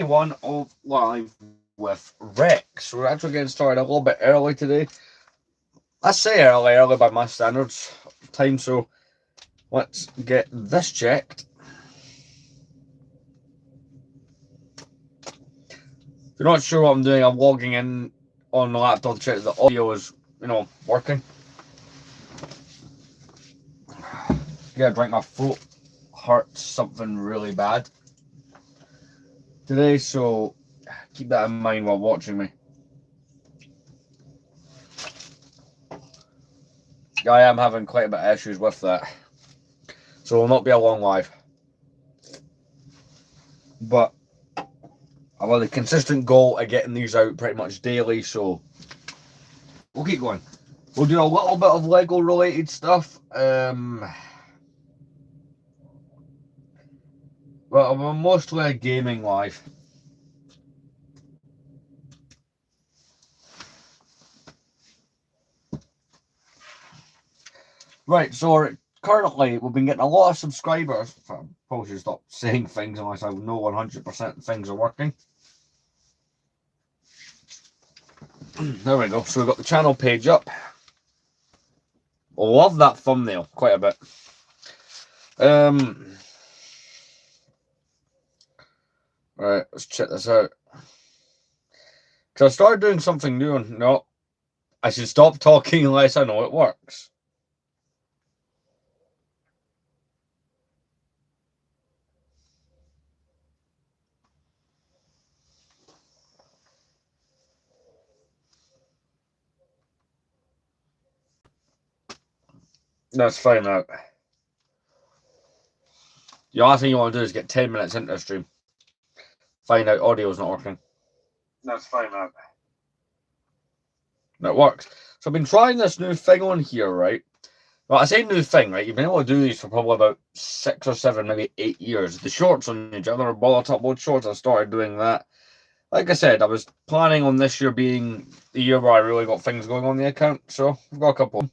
One of Live with Rex. We're actually getting started a little bit early today. I say early by my standards time, so let's get this checked. If you're not sure what I'm doing, I'm logging in on the laptop to check that the audio is, working. Get a drink, my throat hurts something really bad today, so keep that in mind while watching me. I am having quite a bit of issues with that, so it will not be a long live. But I've had a consistent goal of getting these out pretty much daily, so we'll keep going. We'll do a little bit of Lego related stuff. Well, I'm mostly a gaming live. Right, so currently we've been getting a lot of subscribers. I probably should stop saying things unless I know 100% things are working. There we go. So we've got the channel page up. Love that thumbnail quite a bit. Right, let's check this out. Because I started doing something new and no, I should stop talking unless I know it works. Let's find out. The last thing you want to do is get 10 minutes into the stream. Find out audio's not working. Let's find out. It works. So I've been trying this new thing on here, right? Well, I say new thing, right? You've been able to do these for probably about 6 or 7, maybe 8 years. The shorts on YouTube, I've never bothered to upload shorts. I started doing that. Like I said, I was planning on this year being the year where I really got things going on the account. So I've got a couple,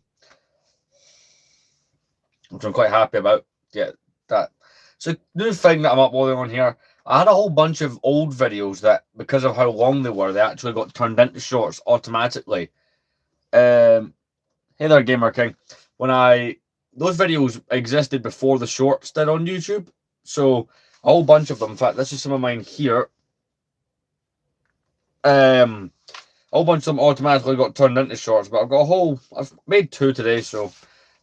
which I'm quite happy about. Yeah, that. So new thing that I'm uploading on here. I had a whole bunch of old videos that, because of how long they were, they actually got turned into shorts automatically. Hey there, Gamer King. Those videos existed before the shorts did on YouTube, so a whole bunch of them. In fact, this is some of mine here. A whole bunch of them automatically got turned into shorts, but I've made 2 today, so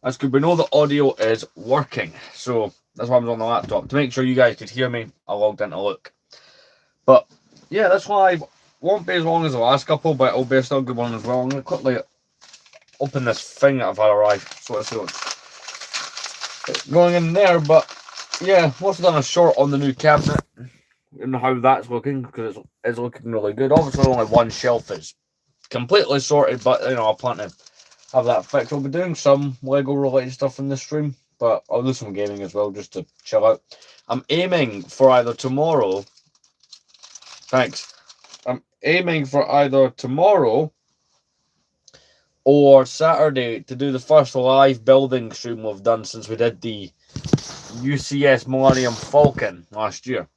that's good. We know the audio is working, so that's why I was on the laptop to make sure you guys could hear me. I logged in to look, but yeah, that's why won't be as long as the last couple, but it'll be a still good one as well. I'm gonna quickly open this thing that I've had arrive, so let's see what's going in there. But yeah, also done a short on the new cabinet and how that's looking, because it's looking really good. Obviously only one shelf is completely sorted, but I plan to have that fixed. I'll be doing some Lego related stuff in the stream, but I'll do some gaming as well just to chill out. I'm aiming for either tomorrow. Thanks. I'm aiming for either tomorrow or Saturday to do the first live building stream we've done since we did the UCS Millennium Falcon last year.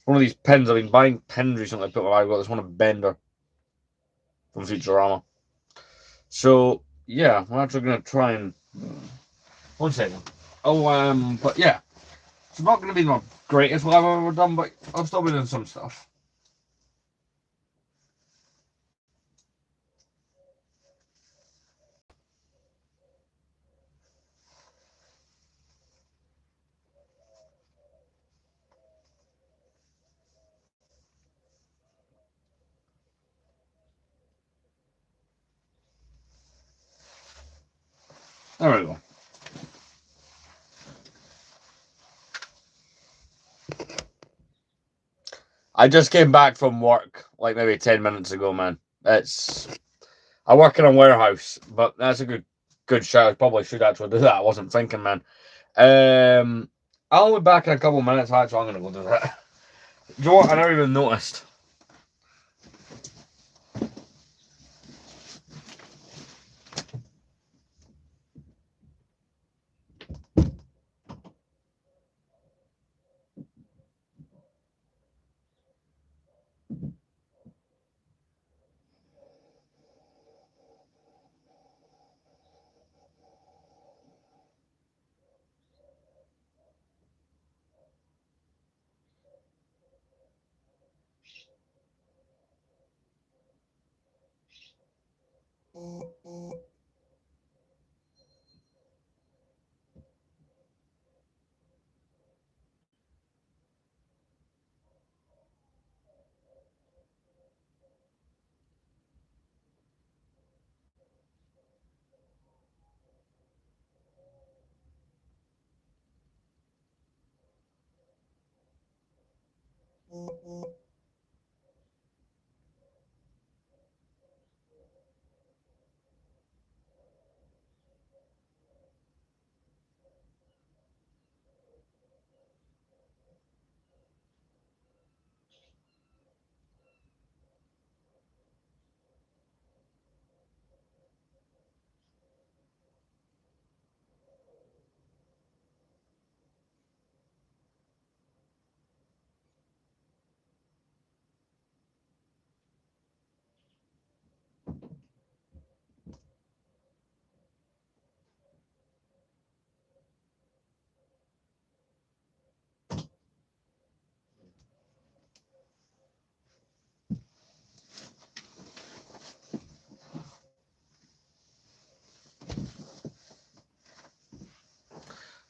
One of these pins, I've been buying pins recently. I've got this one of Bender from Futurama. So yeah, we're actually gonna try and 1 second. But yeah, it's not gonna be the greatest live I've ever done, but I've still been doing some stuff. There we go. I just came back from work like maybe 10 minutes ago, man. I work in a warehouse, but that's a good shout. I probably should actually do that. I wasn't thinking, man. I'll be back in a couple of minutes. Actually, I'm gonna go do that. Do you know what? I never even noticed.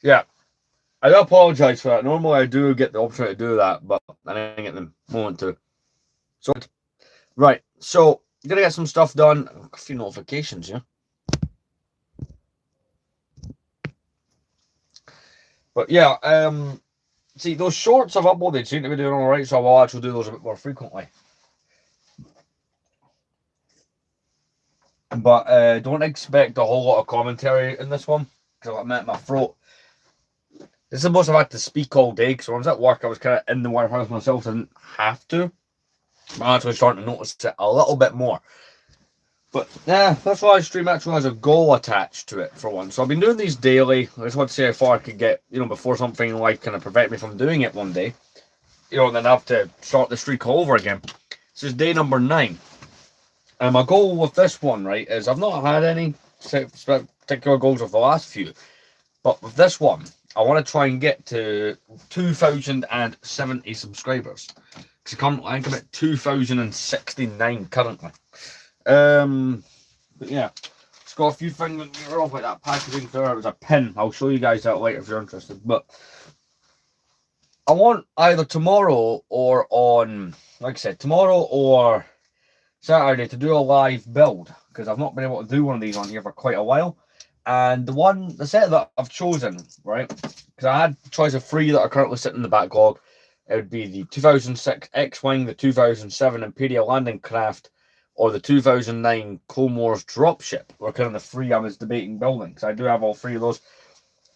Yeah, I do apologise for that. Normally I do get the option to do that, but I didn't get the moment to. So, right, so gonna get some stuff done. A few notifications, yeah. But yeah, see, those shorts I've uploaded seem to be doing alright, so I will actually do those a bit more frequently. But don't expect a whole lot of commentary in this one, because I met my throat. This is supposed to have had to speak all day, because when I was at work, I was kind of in the warehouse myself, so I didn't have to. I'm actually starting to notice it a little bit more. But yeah, that's why Stream actually has a goal attached to it for once. So I've been doing these daily. I just want to see how far I could get, before something in life kind of prevent me from doing it one day. And then I have to start the streak all over again. This is day number 9. And my goal with this one, right, is I've not had any particular goals with the last few. But with this one, I want to try and get to 2,070 subscribers. Because I think I'm at 2,069 currently. But yeah, it's got a few things that are off, like that packaging there. It was a pin. I'll show you guys that later if you're interested. But I want either tomorrow or on, like I said, tomorrow or Saturday to do a live build, because I've not been able to do one of these on here for quite a while. And the set that I've chosen, right, because I had a choice of 3 that are currently sitting in the backlog. It would be the 2006 X-Wing, the 2007 Imperial Landing Craft, or the 2009 Clone Wars Dropship. Were kind of the 3 I was debating building, because I do have all 3 of those.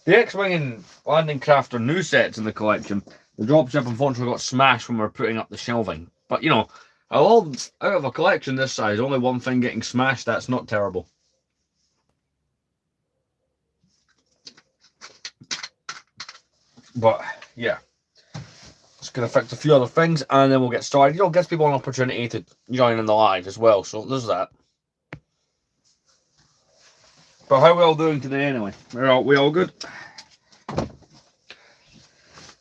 The X-Wing and Landing Craft are new sets in the collection. The Dropship unfortunately got smashed when we were putting up the shelving. But, out of a collection this size, only one thing getting smashed, that's not terrible. But, yeah. Just going to fix a few other things, and then we'll get started. It gives people an opportunity to join in the live as well, so there's that. But how are we all doing today anyway? We all good?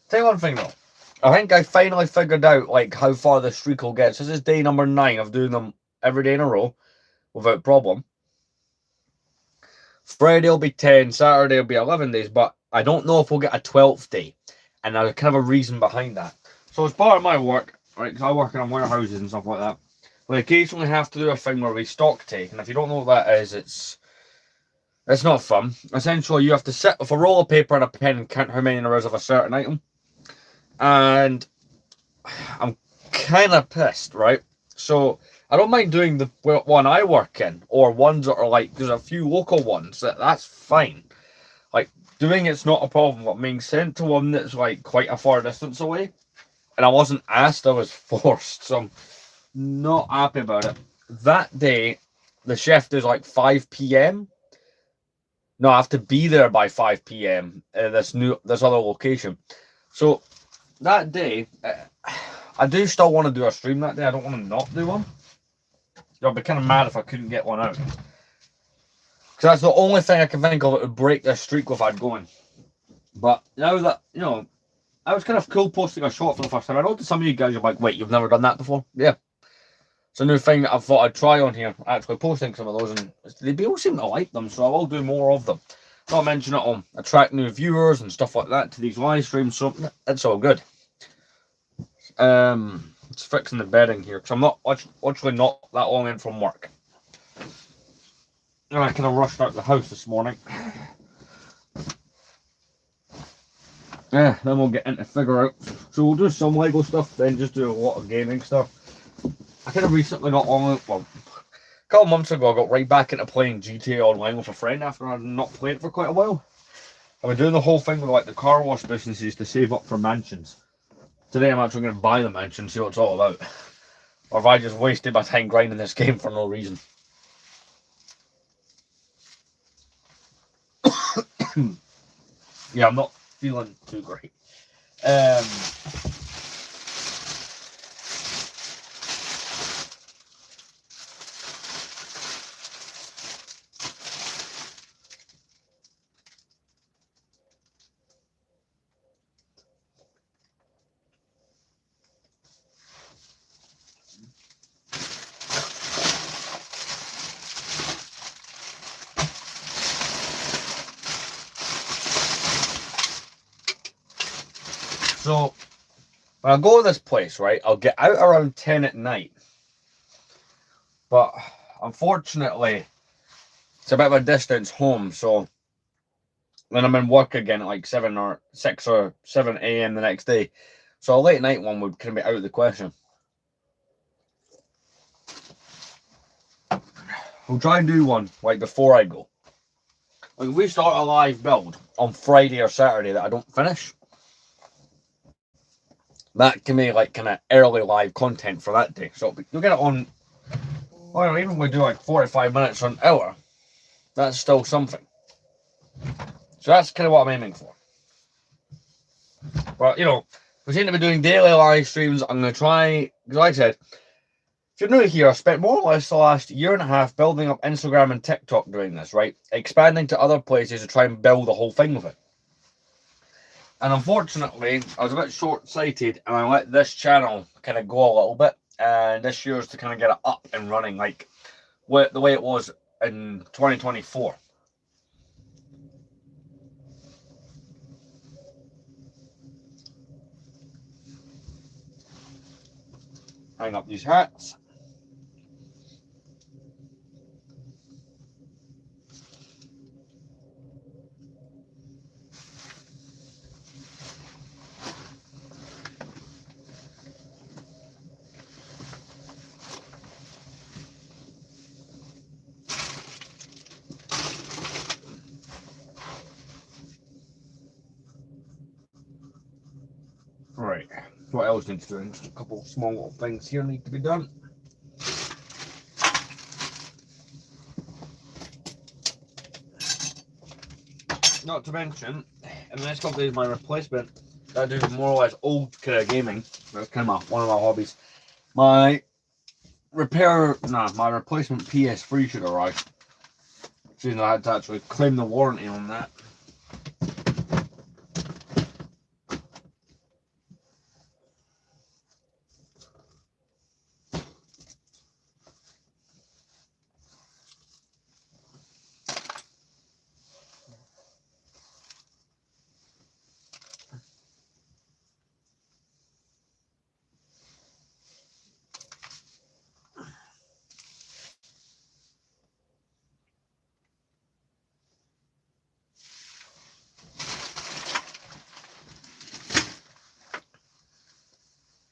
Tell you one thing though. I think I finally figured out how far the streak will get. So this is day number 9 of doing them every day in a row without problem. Friday will be 10, Saturday will be 11 days, but I don't know if we'll get a 12th day. And there's kind of a reason behind that. So as part of my work, right, because I work in warehouses and stuff like that, we occasionally have to do a thing where we stock take. And if you don't know what that is, it's not fun. Essentially, you have to sit with a roll of paper and a pen and count how many there is of a certain item. And I'm kind of pissed, right? So I don't mind doing the one I work in, or ones that are there's a few local ones that's fine. Doing it's not a problem, but being sent to one that's quite a far distance away, and I wasn't asked, I was forced, so I'm not happy about it. That day, the shift is 5 p.m. No, I have to be there by 5 p.m. This other location. So that day, I do still want to do a stream that day. I don't want to not do one. I'd be kind of mad if I couldn't get one out. Because that's the only thing I can think of that would break this streak if I'd going. But now that, you know, I was kind of cool posting a shot for the first time. I know some of you guys are like, wait, you've never done that before? Yeah. It's a new thing that I thought I'd try on here, actually posting some of those, and they all seem to like them, so I will do more of them. Not mention it on attract new viewers and stuff like that to these live streams, so it's all good. It's fixing the bedding here, because I'm not actually not that long in from work. And I kind of rushed out the house this morning. Yeah, then we'll get into figure out. So we'll do some Lego stuff, then just do a lot of gaming stuff. I kind of recently got on, well, a couple months ago, I got right back into playing GTA Online with a friend after I'd not played it for quite a while. I've been doing the whole thing with like the car wash businesses to save up for mansions. Today I'm actually going to buy the mansion, see what it's all about. Or have I just wasted my time grinding this game for no reason? Yeah, I'm not feeling too great. So, when I go to this place, right, I'll get out around 10 at night. But, unfortunately, it's a bit of a distance home, so then I'm in work again at like 7 or 6 or 7 a.m. the next day. So a late night one would kind of be out of the question. We'll try and do one, like, before I go. Like, if we start a live build on Friday or Saturday that I don't finish, that can be like kind of early live content for that day. So you'll get it on, well, even if we do like 45 minutes or an hour, that's still something. So that's kind of what I'm aiming for. But, you know, we seem to be doing daily live streams. I'm going to try, because like I said, if you're new here, I spent more or less the last year and a half building up Instagram and TikTok doing this, right? Expanding to other places to try and build the whole thing with it. And unfortunately, I was a bit short-sighted and I let this channel kind of go a little bit. And this year's to kind of get it up and running like the way it was in 2024. Hang up these hats. Right, what else needs doing? Just a couple small little things here need to be done. Not to mention, in the next couple of days, my replacement, I do more or less old kind of gaming. That's kind of one of my hobbies. My replacement PS3 should arrive. Seeing I had to actually claim the warranty on that.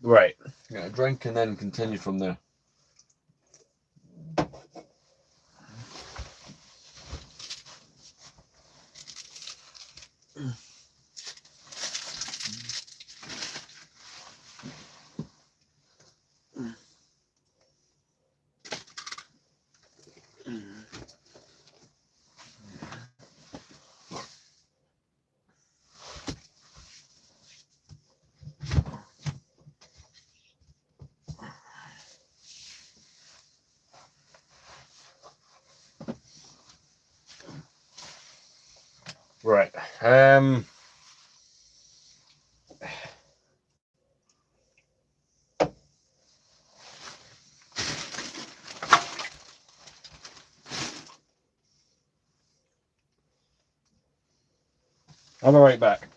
Right. Yeah, drink and then continue from there. Right. I'll be right back.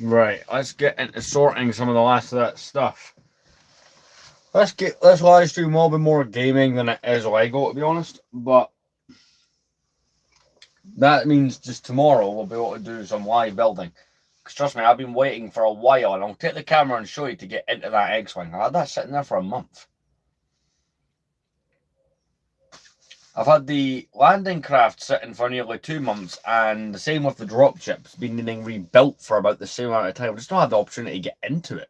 Right, let's get into sorting some of the last of that stuff. This live stream will be more gaming than it is Lego, to be honest. But that means just tomorrow we'll be able to do some live building. Because trust me, I've been waiting for a while, and I'll take the camera and show you to get into that X-Wing. I had that sitting there for a month. I've had the landing craft sitting for nearly 2 months, and the same with the dropships, been needing rebuilt for about the same amount of time. I just not had the opportunity to get into it.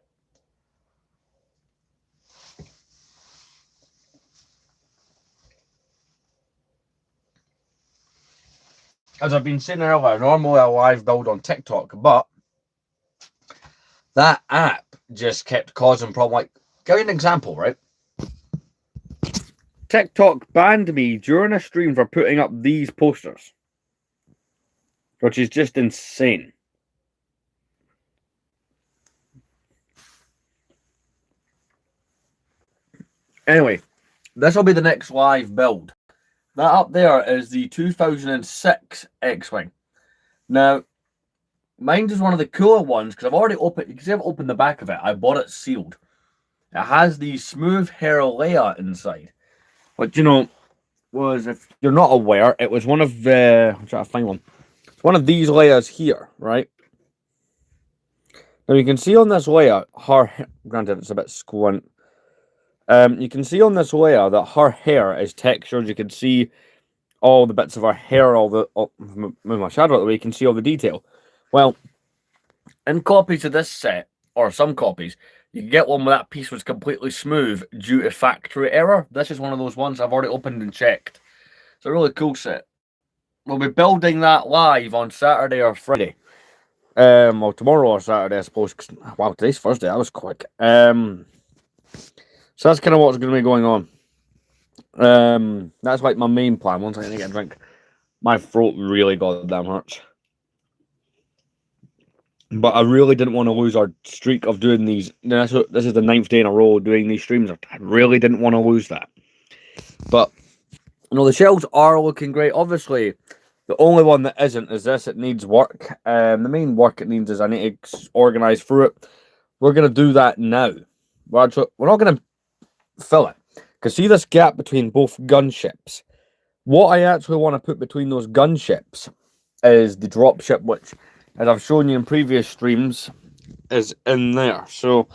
As I've been saying earlier, normally I live build on TikTok, but that app just kept causing problems. Like, give you an example, right? TikTok banned me during a stream for putting up these posters, which is just insane. Anyway, this will be the next live build. That up there is the 2006 X-Wing. Now, mine is one of the cooler ones because I've already opened. You can see I've opened the back of it. I bought it sealed. It has the smooth hair Leia inside, which was, if you're not aware, it was one of the. I'm trying to find one. It's one of these Leias here, right? Now you can see on this Leia, granted it's a bit squint. You can see on this Leia that her hair is textured. You can see all the bits of her hair, move my shadow out of the way, you can see all the detail. Well, in copies of this set, or some copies, you can get one where that piece was completely smooth due to factory error. This is one of those ones I've already opened and checked. It's a really cool set. We'll be building that live on Saturday or Friday. Well, tomorrow or Saturday, I suppose. Wow, today's Thursday. That was quick. So that's kind of what's going to be going on. That's like my main plan. Once I get a drink, my throat really goddamn hurts. But I really didn't want to lose our streak of doing these. This is the 9th day in a row doing these streams. I really didn't want to lose that. But the shelves are looking great. Obviously, the only one that isn't is this. It needs work. The main work it needs is I need to organise through it. We're going to do that now. We're not going to fill it. Because see this gap between both gunships? What I actually want to put between those gunships is the dropship, which, as I've shown you in previous streams, is in there. So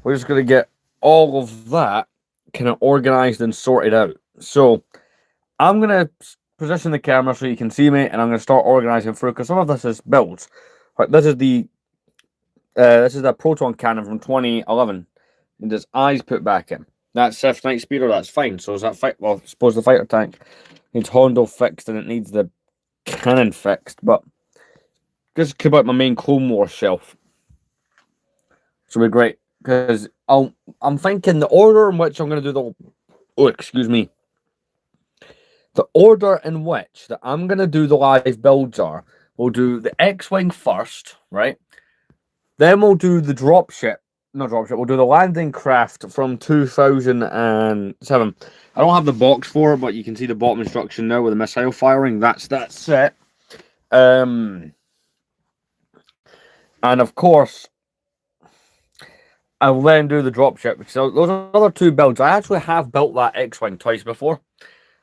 we're just going to get all of that kind of organised and sorted out. So I'm going to position the camera so you can see me, and I'm going to start organising through, because some of this is builds. Right, this is the proton cannon from 2011, and there's eyes put back in. That's Sith Knight Speeder, that's fine. So is that well, I suppose the fighter tank needs Hondo fixed and it needs the cannon fixed, but just keep out my main Clone Wars shelf. So we're great. Because I'm thinking the order in which I'm gonna do the order in which that I'm gonna do the live builds are, we'll do the X-Wing first, right? Then we'll do the dropship. not dropship. We'll do the landing craft from 2007. I don't have the box for it, but you can see the bottom instruction now with the missile firing. That's that set. And of course, I'll then do the dropship, because those are other two builds. I actually have built that X-Wing twice before.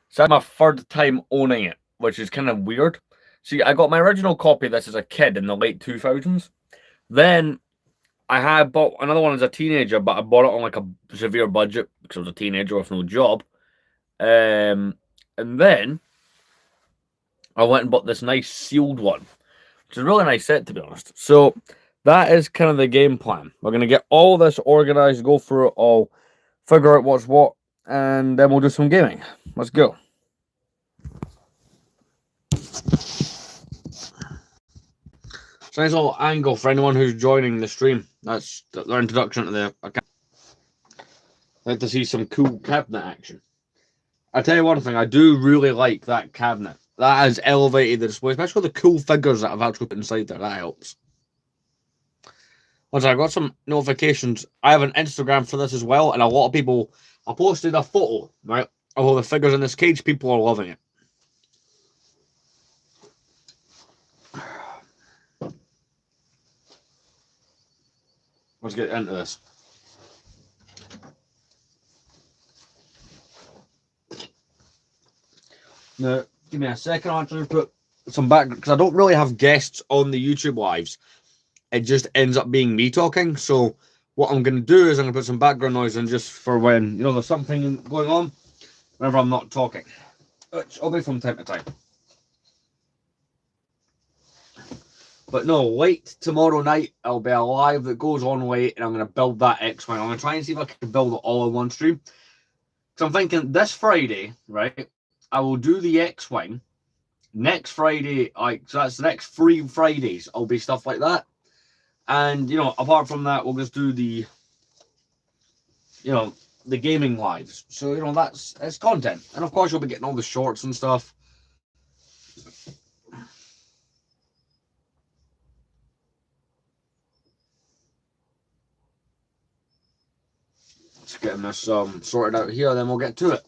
So that's my third time owning it, which is kind of weird. See, I got my original copy of this as a kid in the late 2000s. Then I had bought another one as a teenager, but I bought it on like a severe budget because I was a teenager with no job. And then I went and bought this nice sealed one, which is a really nice set, to be honest. So that is kind of the game plan. We're going to get all this organized, go through it all, figure out what's what, and then we'll do some gaming. Let's go. So nice little angle for anyone who's joining the stream. That's their introduction to the account. I'd like to see some cool cabinet action. I'll tell you one thing, I do really like that cabinet. That has elevated the display, especially with the cool figures that I've actually put inside there. That helps. Once I got some notifications, I have an Instagram for this as well, and a lot of people, I posted a photo, right, of all the figures in this cage. People are loving it. Let's get into this. Now, give me a second. I'm trying to put some background, because I don't really have guests on the YouTube lives. It just ends up being me talking. So what I'm going to do is I'm going to put some background noise in, just for when, you know, there's something going on whenever I'm not talking, which I'll do from time to time. But no, late tomorrow night, I'll be a live that goes on late, and I'm going to build that X-Wing. I'm going to try and see if I can build it all in one stream. So I'm thinking this Friday, right, I will do the X-Wing. Next Friday, so that's the next 3 Fridays, I'll be stuff like that. And, you know, apart from that, we'll just do the, you know, the gaming lives. So, you know, it's content. And of course, you'll be getting all the shorts and stuff. Just getting this sorted out here, then we'll get to it.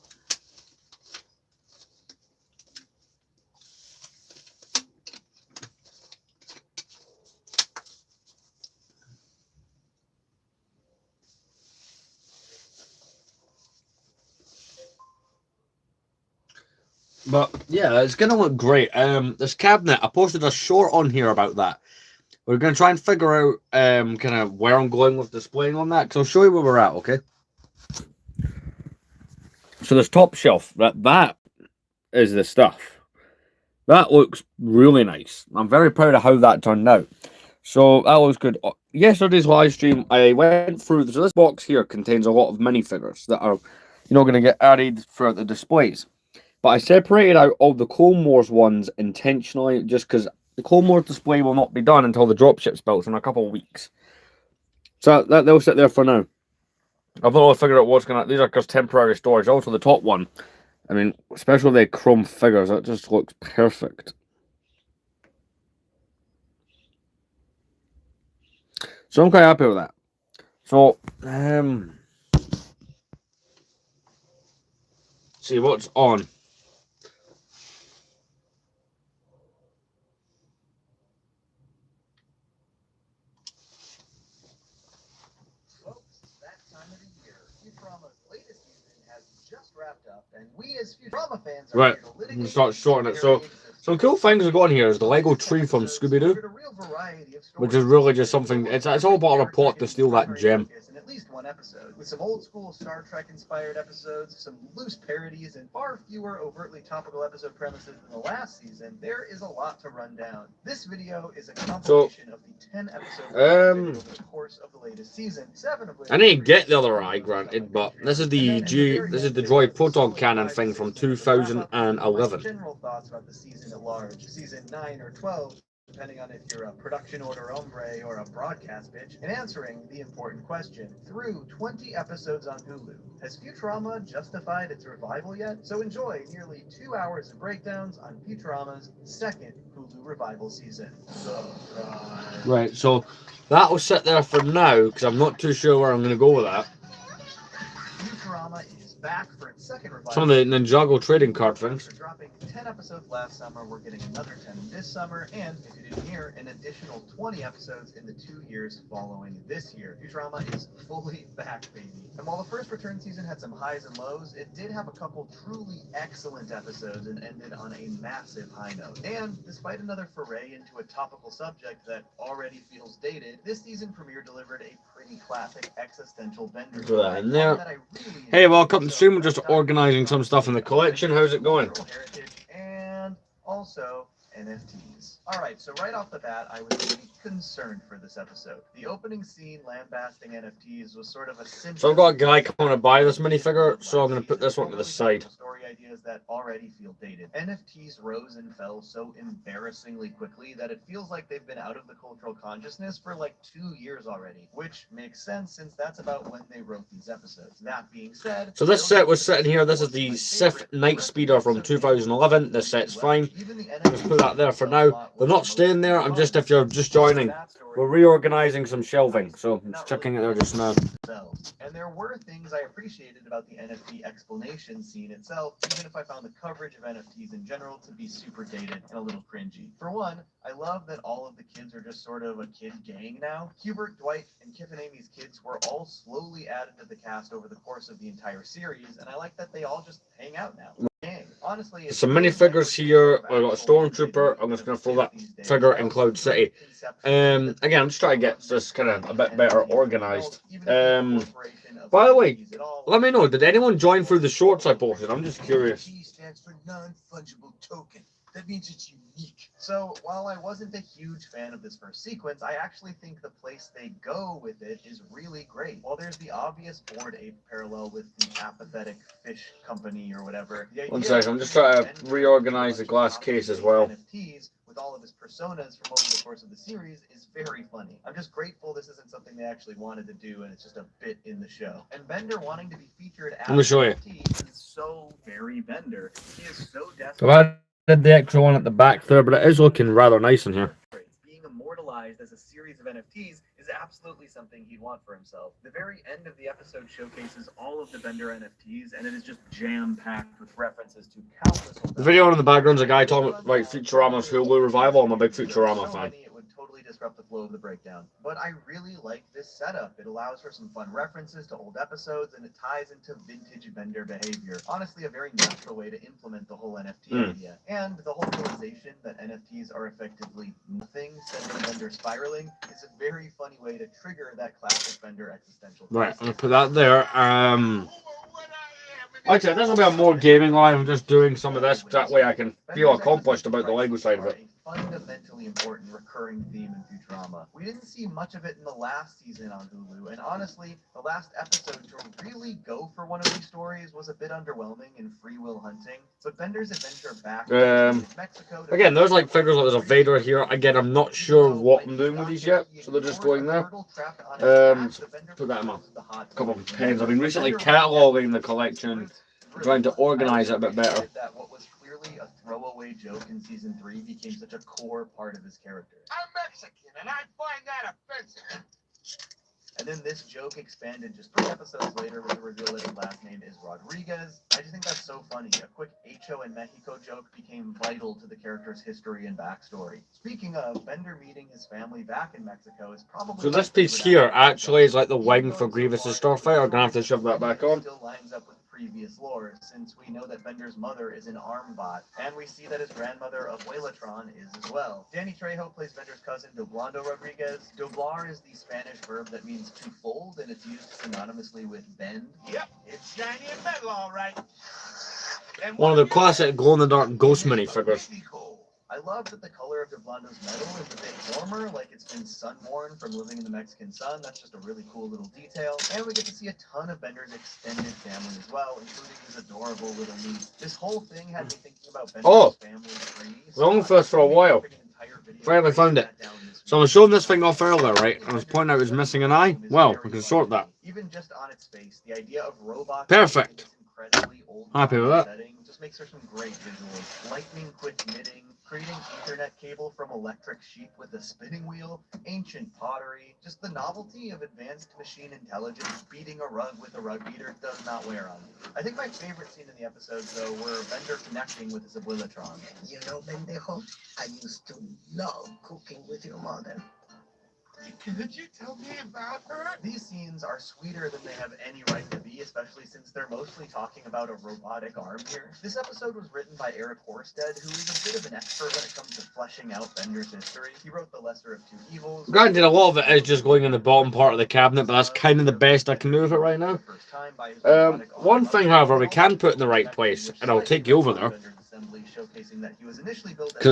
But yeah, it's gonna look great. This cabinet, I posted a short on here about that. We're gonna try and figure out kind of where I'm going with displaying on that. So I'll show you where we're at, okay? So this top shelf, that is the stuff. That looks really nice. I'm very proud of how that turned out. So that looks good. Yesterday's live stream, I went through. So this box here contains a lot of minifigures that are, you know, going to get added for the displays. But I separated out all the Clone Wars ones intentionally, just because the Clone Wars display will not be done until the dropship's built in a couple of weeks. So they'll sit there for now. I've not really figured out what's going to... These are just temporary storage. Also, the top one, I mean, especially the chrome figures, that just looks perfect. So I'm quite happy with that. So, see what's on. And we as Futurama fans are right. Here to start shorting it. So some cool things that go on here is the Lego tree from Scooby-Doo, which is really just something. It's all part of a plot to steal that gem. In at least one episode, with some old school Star Trek inspired episodes, some loose parodies, and far fewer overtly topical episode premises than the last season, there is a lot to run down. This video is a compilation of the 10 episodes over the course of the latest season, 7 of which I didn't get the other eye, granted, but this is the droid proton cannon thing from 2011. General thoughts about the season at large. Season 9 or 12 depending on if you're a production order hombre or a broadcast bitch, and answering the important question. Through 20 episodes on Hulu, has Futurama justified its revival yet? So enjoy nearly 2 hours of breakdowns on Futurama's second Hulu revival season. Subscribe. Right, so that'll sit there for now because I'm not too sure where I'm going to go with that. Futurama is back for its second revival. Some of the Ninjago trading card things. After dropping 10 episodes last summer, we're getting another 10 this summer, and if you didn't hear, an additional 20 episodes in the 2 years following this year. Futurama is fully back, baby. And while the first return season had some highs and lows, it did have a couple truly excellent episodes and ended on a massive high note. And despite another foray into a topical subject that already feels dated, this season premiere delivered a pretty classic existential Bender Put that in there. that I really Hey, welcome to the stream. We're just organising some stuff in the collection. How's it going? And also NFTs. Alright, so right off the bat, I was pretty concerned for this episode. The opening scene lambasting NFTs was sort of a simple... So I've got a guy coming to buy this minifigure, so I'm going to put this one to the side. Story ideas that already feel dated. NFTs rose and fell so embarrassingly quickly that it feels like they've been out of the cultural consciousness for like 2 years already, which makes sense since that's about when they wrote these episodes. That being said... So this set was sitting here. This is the Sith Night Speeder from 2011. This set's fine. Just put that there for now. They're not staying there. I'm just, if you're just joining, we're reorganising some shelving. So I'm just checking it there just now. And there were things I appreciated about the NFT explanation scene itself, even if I found the coverage of NFTs in general to be super dated and a little cringy. For one, I love that all of the kids are just sort of a kid gang now. Hubert, Dwight, and Kip and Amy's kids were all slowly added to the cast over the course of the entire series, and I like that they all just hang out now. Honestly, some minifigures here. I've got a Stormtrooper. I'm just going to throw that figure in Cloud City. Again, I'm just trying to get this kind of a bit better organised. By the way, let me know, did anyone join through the shorts I posted? I'm just curious. T stands for non-fungible token. That means it's unique. So, while I wasn't a huge fan of this first sequence, I actually think the place they go with it is really great. While there's the obvious Bored Ape parallel with the apathetic fish company or whatever. One second, I'm just trying to reorganize the glass case as well. NFTs with all of his personas from over the course of the series is very funny. I'm just grateful this isn't something they actually wanted to do and it's just a bit in the show. And Bender wanting to be featured as Let me show you. NFT is so very Bender. He is so desperate. So I did the extra one at the back there, but it is looking rather nice in here. Being immortalized as a series of NFTs is absolutely something he'd want for himself. The very end of the episode showcases all of the Bender NFTs, and it is just jam-packed with references to countless... The video in the background is a guy talking about Futurama's Hulu revival. I'm a big Futurama fan. It would totally disrupt the flow of the breakdown. But I really like this setup. It allows for some fun references to old episodes, and it ties into vintage Bender behavior. Honestly, a very natural way to implement the whole NFT idea. And the whole realization that NFTs are effectively nothing, sending Bender spiraling, is a very funny way to trigger that classic Bender existential. Right, I'm going to put that there. Like I said, this will be a more gaming live. I'm just doing some of this. That way I can feel accomplished about the Lego side of it. Fundamentally important recurring theme in Futurama. We didn't see much of it in the last season on Hulu, and honestly, the last episode to really go for one of these stories was a bit underwhelming in Free Will Hunting, but Bender's adventure back to Mexico... Again, there's like figures like there's a Vader here. Again, I'm not sure what I'm doing with these yet, so they're just going there. Put that in my couple of pens. I've been recently cataloguing the collection, trying to organise it a bit better. That what was clearly a throwaway joke in season 3 became such a core part of his character. I'm Mexican, and I find that offensive. And then this joke expanded just 3 episodes later with the reveal that his last name is Rodriguez. I just think that's so funny. A quick Hecho and Mexico joke became vital to the character's history and backstory. Speaking of, Bender meeting his family back in Mexico is probably... So this piece here actually is like the wing for Grievous's Starfighter. I'm going to have to shove that back on. Still lines up with previous lore, since we know that Bender's mother is an Armbot, and we see that his grandmother Abuelatron is as well. Danny Trejo plays Bender's cousin Doblando Rodriguez. Doblar is the Spanish verb that means to fold, and it's used synonymously with bend. Yep, it's shiny and metal, all right. And One of the classic glow-in-the-dark ghost minifigures. I love that the color of Doblando's metal is a bit warmer, like it's been sunborn from living in the Mexican sun. That's just a really cool little detail. And we get to see a ton of Bender's extended family as well, including his adorable little niece. This whole thing had me thinking about Bender's family tree. Long for us for a while. An entire Finally found it. So I was showing this thing off earlier, right? And I was pointing out it was missing an eye. Well, we can sort that. Even just on its face, the idea of robots Perfect. in this incredibly old Happy with that. setting just makes for some great visuals. Lightning quick knitting, creating Ethernet cable from electric sheep with a spinning wheel, ancient pottery, just the novelty of advanced machine intelligence beating a rug with a rug beater does not wear on me. I think my favorite scene in the episode, though, were Bender connecting with his Abuelatron. You know, pendejo, I used to love cooking with your mother. Could you tell me about her? These scenes are sweeter than they have any right to be, especially since they're mostly talking about a robotic arm here. This episode was written by Eric Horsted, who is a bit of an expert when it comes to fleshing out Bender's history. He wrote The Lesser of Two Evils. Granted, a lot of it is just going in the bottom part of the cabinet, but that's kind of the best I can do with it right now. One thing, however, we can put in the right place, and I'll take you over there, because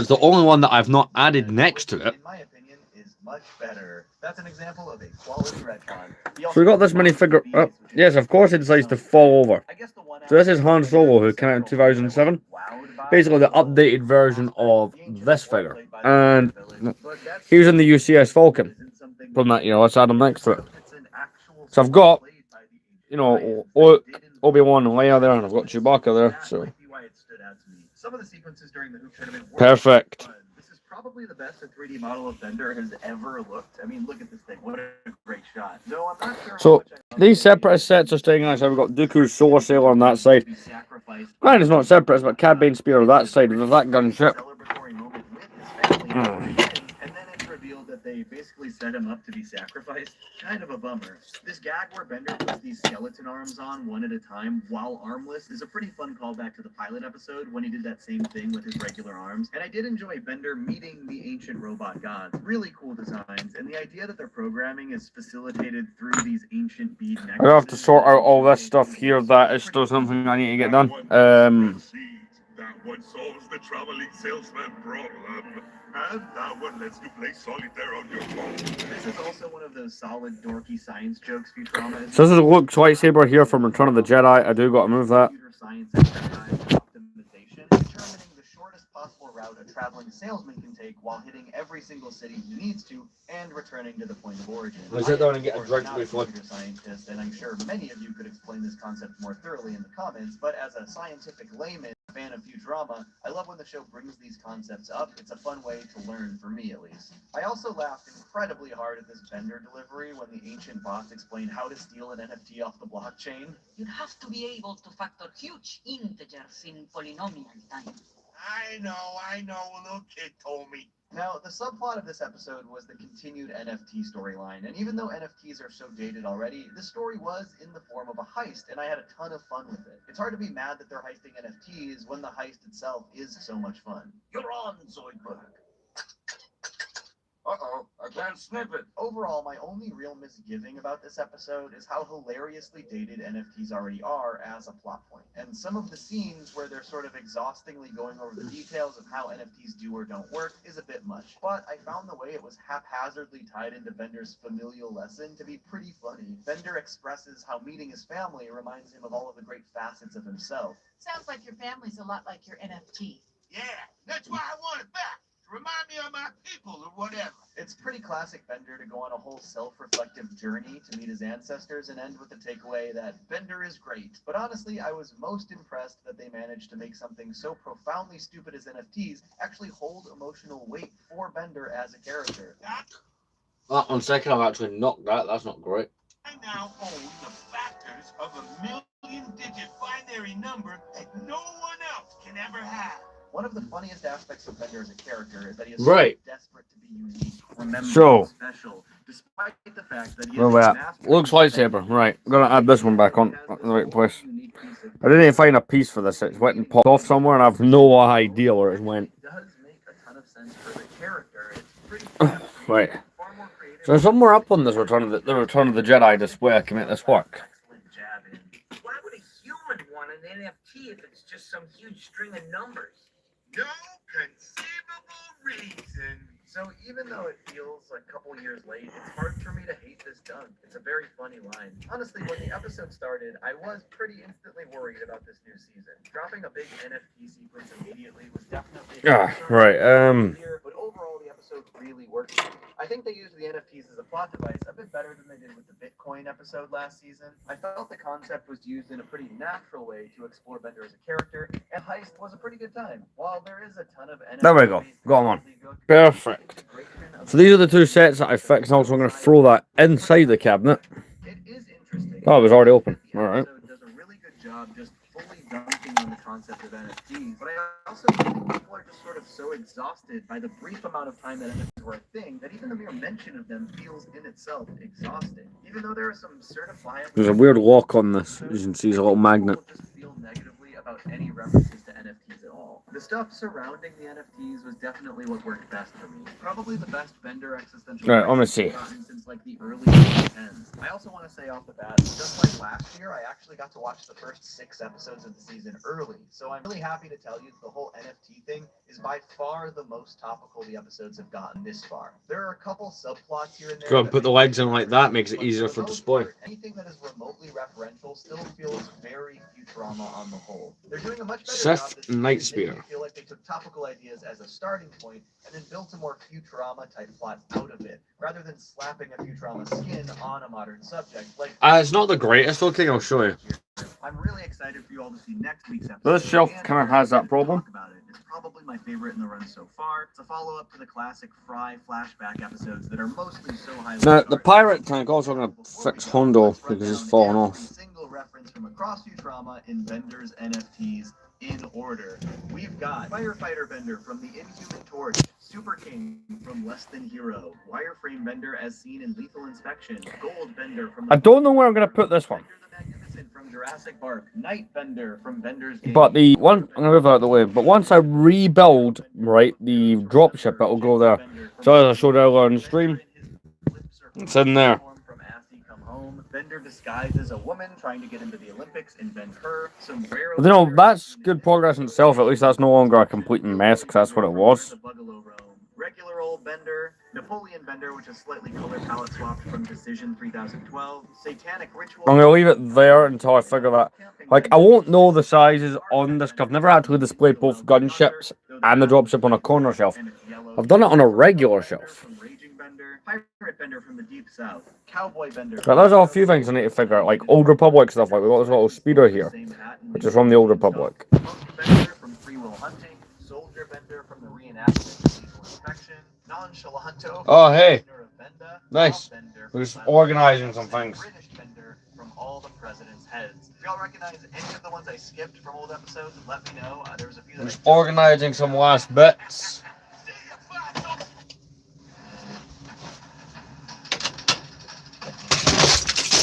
it's the only one that I've not added next to it. In my opinion, is much better. That's an example of a quality retcon. So we got this minifigure. Oh, yes, of course it decides to fall over. So this is Han Solo, who came out in 2007. Basically the updated version of this figure. And he was in the UCS Falcon. From that, let's add him next to it. So I've got, Obi-Wan and Leia there, and I've got Chewbacca there, so. Some of the sequences during the Hoop tournament were Perfect. This is probably the best a 3D model of Bender has ever looked. I mean, look at this thing. What a great shot. No, I'm not sure how So much I these separate sets are staying nice. We've got Dooku's Solar Sailor on that side. Mine is not separate, it's got Cad Bane Spear on that side. There's that gunship. Celebratory moment with his family. And then it's revealed that they basically set him up to be sacrificed. Kind of a bummer. This gag where Bender puts these skeleton arms on one at a time while armless is a pretty fun callback to the pilot episode when he did that same thing with his regular arms. And I did enjoy Bender meeting the ancient robot gods. Really cool designs. And the idea that their programming is facilitated through these ancient bead necklaces. I have to sort out all this stuff here. That is still something I need to get done. That one solves the traveling salesman problem. And that one lets you play solitaire on your phone. This is also one of those solid dorky science jokes Futurama. So this is Luke's lightsaber here from Return of the Jedi. I do got to move that. Computer science exercise optimization, determining the shortest possible route a traveling salesman can take while hitting every single city he needs to and returning to the point of origin. Let's sit down and get a I am, of drink course, before. not a computer scientist, and I'm sure many of you could explain this concept more thoroughly in the comments, but as a scientific layman, fan of Futurama, I love when the show brings these concepts up. It's a fun way to learn, for me at least. I also laughed incredibly hard at this Bender delivery when the ancient bots explained how to steal an NFT off the blockchain. You have to be able to factor huge integers in polynomial time. I know, a little kid told me. Now, the subplot of this episode was the continued NFT storyline, and even though NFTs are so dated already, this story was in the form of a heist, and I had a ton of fun with it. It's hard to be mad that they're heisting NFTs when the heist itself is so much fun. You're on, Zoidberg. Uh-oh, I can't snip it. Overall, my only real misgiving about this episode is how hilariously dated NFTs already are as a plot point. And some of the scenes where they're sort of exhaustingly going over the details of how NFTs do or don't work is a bit much. But I found the way it was haphazardly tied into Bender's familial lesson to be pretty funny. Bender expresses how meeting his family reminds him of all of the great facets of himself. Sounds like your family's a lot like your NFT. Yeah, that's why I want it back. Remind me of my people or whatever. It's pretty classic Bender to go on a whole self-reflective journey to meet his ancestors and end with the takeaway that Bender is great. But honestly, I was most impressed that they managed to make something so profoundly stupid as NFTs actually hold emotional weight for Bender as a character. That on second, I've actually knocked that. That's not great. I now own the factors of a million-digit binary number that no one else can ever have. One of the funniest aspects of Bender as a character is that he is Right. so desperate to be unique, remembered, So, special, despite the fact that he where is we a at? master Luke's lightsaber. Right, I'm gonna add this one back on at the right place. I didn't even find a piece for this. It went and popped off somewhere, and I have no idea where it went. It does make a ton of sense for the character. It's pretty Right. far more creative. So somewhere up on this Return of the Return of the Jedi display, I can make this work. Excellent jab in. Why would a human want an NFT if it's just some huge string of numbers? No conceivable reason. So even though it feels a couple years late, it's hard for me to hate this dunk. It's a very funny line. Honestly, when the episode started, I was pretty instantly worried about this new season. Dropping a big NFT sequence immediately was definitely Right. but overall the episode episode really working. I think they used the NFTs as a plot device a bit better than they did with the Bitcoin episode last season. I felt the concept was used in a pretty natural way to explore Bender as a character, and Heist was a pretty good time. While there is a ton of NFT There we go. Got 'em on. Perfect. So these are the two sets that I fixed. Also, I'm going to throw that inside the cabinet. It is interesting. Oh, it was already open. All right. Does a really good job just fully dunking on the concept of NFTs, but I also think people are just sort of so exhausted by the brief amount of time that NFTs were a thing that even the mere mention of them feels in itself exhausting. Even though there are some certifiable. There's a weird lock on this. As you can see, there's a little magnet. People just feel negatively about any references to NFTs at all. The stuff surrounding the NFTs was definitely what worked best for me. Probably the best Bender existential. All right, let me see. Since like the early 2010s. I also want to say off the bat, just like last year, I actually got to watch the first 6 episodes of the season early. So I'm really happy to tell you that the whole NFT thing is by far the most topical the episodes have gotten this far. There are a couple subplots here and there. Go and put the legs in like that, makes it easier for display. Anything that is remotely referential still feels very Futurama on the whole. They're doing a much better Sith job this Night season, making Spear. it feel like they took topical ideas as a starting point and then built a more Futurama type plot out of it, rather than slapping a Futurama skin on a modern subject. Like It's not the greatest looking, I'll show you. I'm really excited for you all to see next week's episode. This shelf and kind of has that to problem. talk about it. It's probably my favorite in the run so far. It's a follow-up to the classic Fry flashback episodes that are mostly so highly Now, the regarded. pirate tank also going to fix Hondo because he's falling off. Single reference from across Futurama in Bender's NFTs in order. We've got Firefighter Bender from the Inhuman Torch, Super King from Less Than Hero, Wireframe Bender as seen in Lethal Inspection, Gold Bender from I don't know where I'm going to put this one. Bender the Magnificent from Jurassic Park, Night Bender from Bender's Game. But the one, I'm going to move out of the way, but once I rebuild, right, the dropship, it'll go there. So as I showed earlier on the stream, it's in there. From Assy Come Home, Bender disguised as a woman trying to get into the Olympics, invent her. Some rare. You know, that's good progress in itself. At least that's no longer a complete mess, because that's what it was. Regular old Bender, Napoleon Bender, which is slightly color palette swapped from Decision 3012, Satanic Ritual. I'm going to leave it there until I figure that. Like, I won't know the sizes on this, because I've never actually displayed both gunships and the dropship on a corner shelf. I've done it on a regular shelf. Pirate Bender from the Deep South, Cowboy Bender. But there's a few things I need to figure out, like Old Republic stuff. Like, we've got this little speeder here, which is from the Old Republic. Monkey Bender from Free Will Hunting, Soldier Bender from the reenactment of Lethal Inspection, Nonchalanto. Oh, hey. Prisoner of Benda, Nice. Bob Bender We're from just Last organizing Christmas, some and things. British Bender from All the President's Heads. If y'all recognize any of the ones I skipped from old episodes, let me know. There was a few that I'm I just organizing some last bits.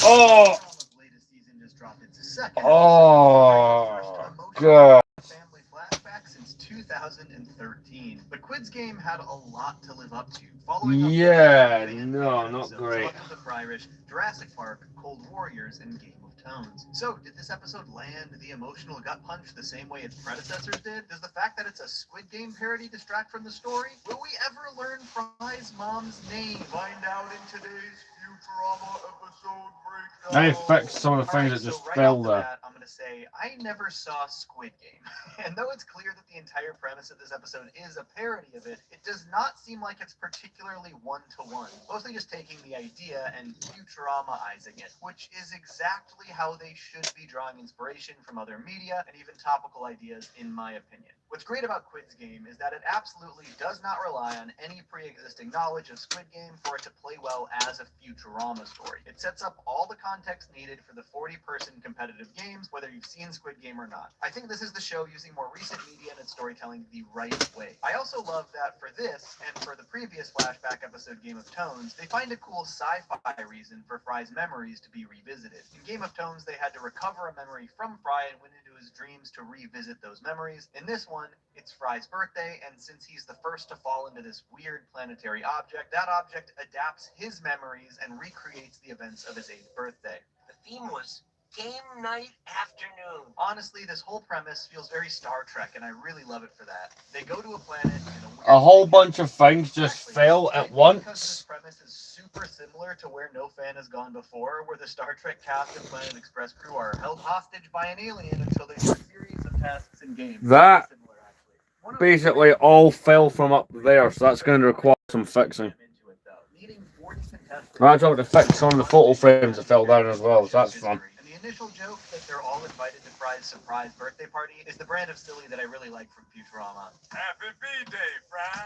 Oh! latest season just dropped its second Oh, God. family flashback since 2013. The Quids game had a lot to live up to. Following up with Yeah, the no, not episodes, great. Welcome to Fryrish, Jurassic Park, Cold Warriors, and Game of Tones. So, did this episode land the emotional gut punch the same way its predecessors did? Does the fact that it's a Squid Game parody distract from the story? Will we ever learn Fry's mom's name? Find out in today's Futurama episode breakdown. I need to fix some of the things that just right fell off the there. bat, I'm gonna say I never saw Squid Game, and though it's clear that the entire premise of this episode is a parody of it, it does not seem like it's particularly one-to-one. Mostly just taking the idea and Futuramaizing it, which is exactly how they should be drawing inspiration from other media and even topical ideas, in my opinion. What's great about Quids Game is that it absolutely does not rely on any pre-existing knowledge of Squid Game for it to play well as a Futurama story. It sets up all the context needed for the 40-person competitive games, whether you've seen Squid Game or not. I think this is the show using more recent media and its storytelling the right way. I also love that for this, and for the previous flashback episode Game of Tones, they find a cool sci-fi reason for Fry's memories to be revisited. In Game of Tones, they had to recover a memory from Fry and went into his dreams to revisit those memories. In this one, it's Fry's birthday, and since he's the first to fall into this weird planetary object, that object adapts his memories and recreates the events of his 8th birthday. The theme was game night afternoon. Honestly, this whole premise feels very Star Trek, and I really love it for that. They go to a planet in a weird A whole bunch of things just fell at Because this once. premise is super similar to where no fan has gone before, where the Star Trek cast and Planet Express crew are held hostage by an alien until they do a series of tasks and games. That Similar, actually. One of the Basically all fell from up there, so that's going to require some fixing. Into it, though. Needing 40 contestants. I tried to fix some of the photo frames that fell down as well, so that's fun. And the initial joke that they're all invited to Fry's surprise birthday party is the brand of silly that I really like from Futurama. Happy B-Day, Fry!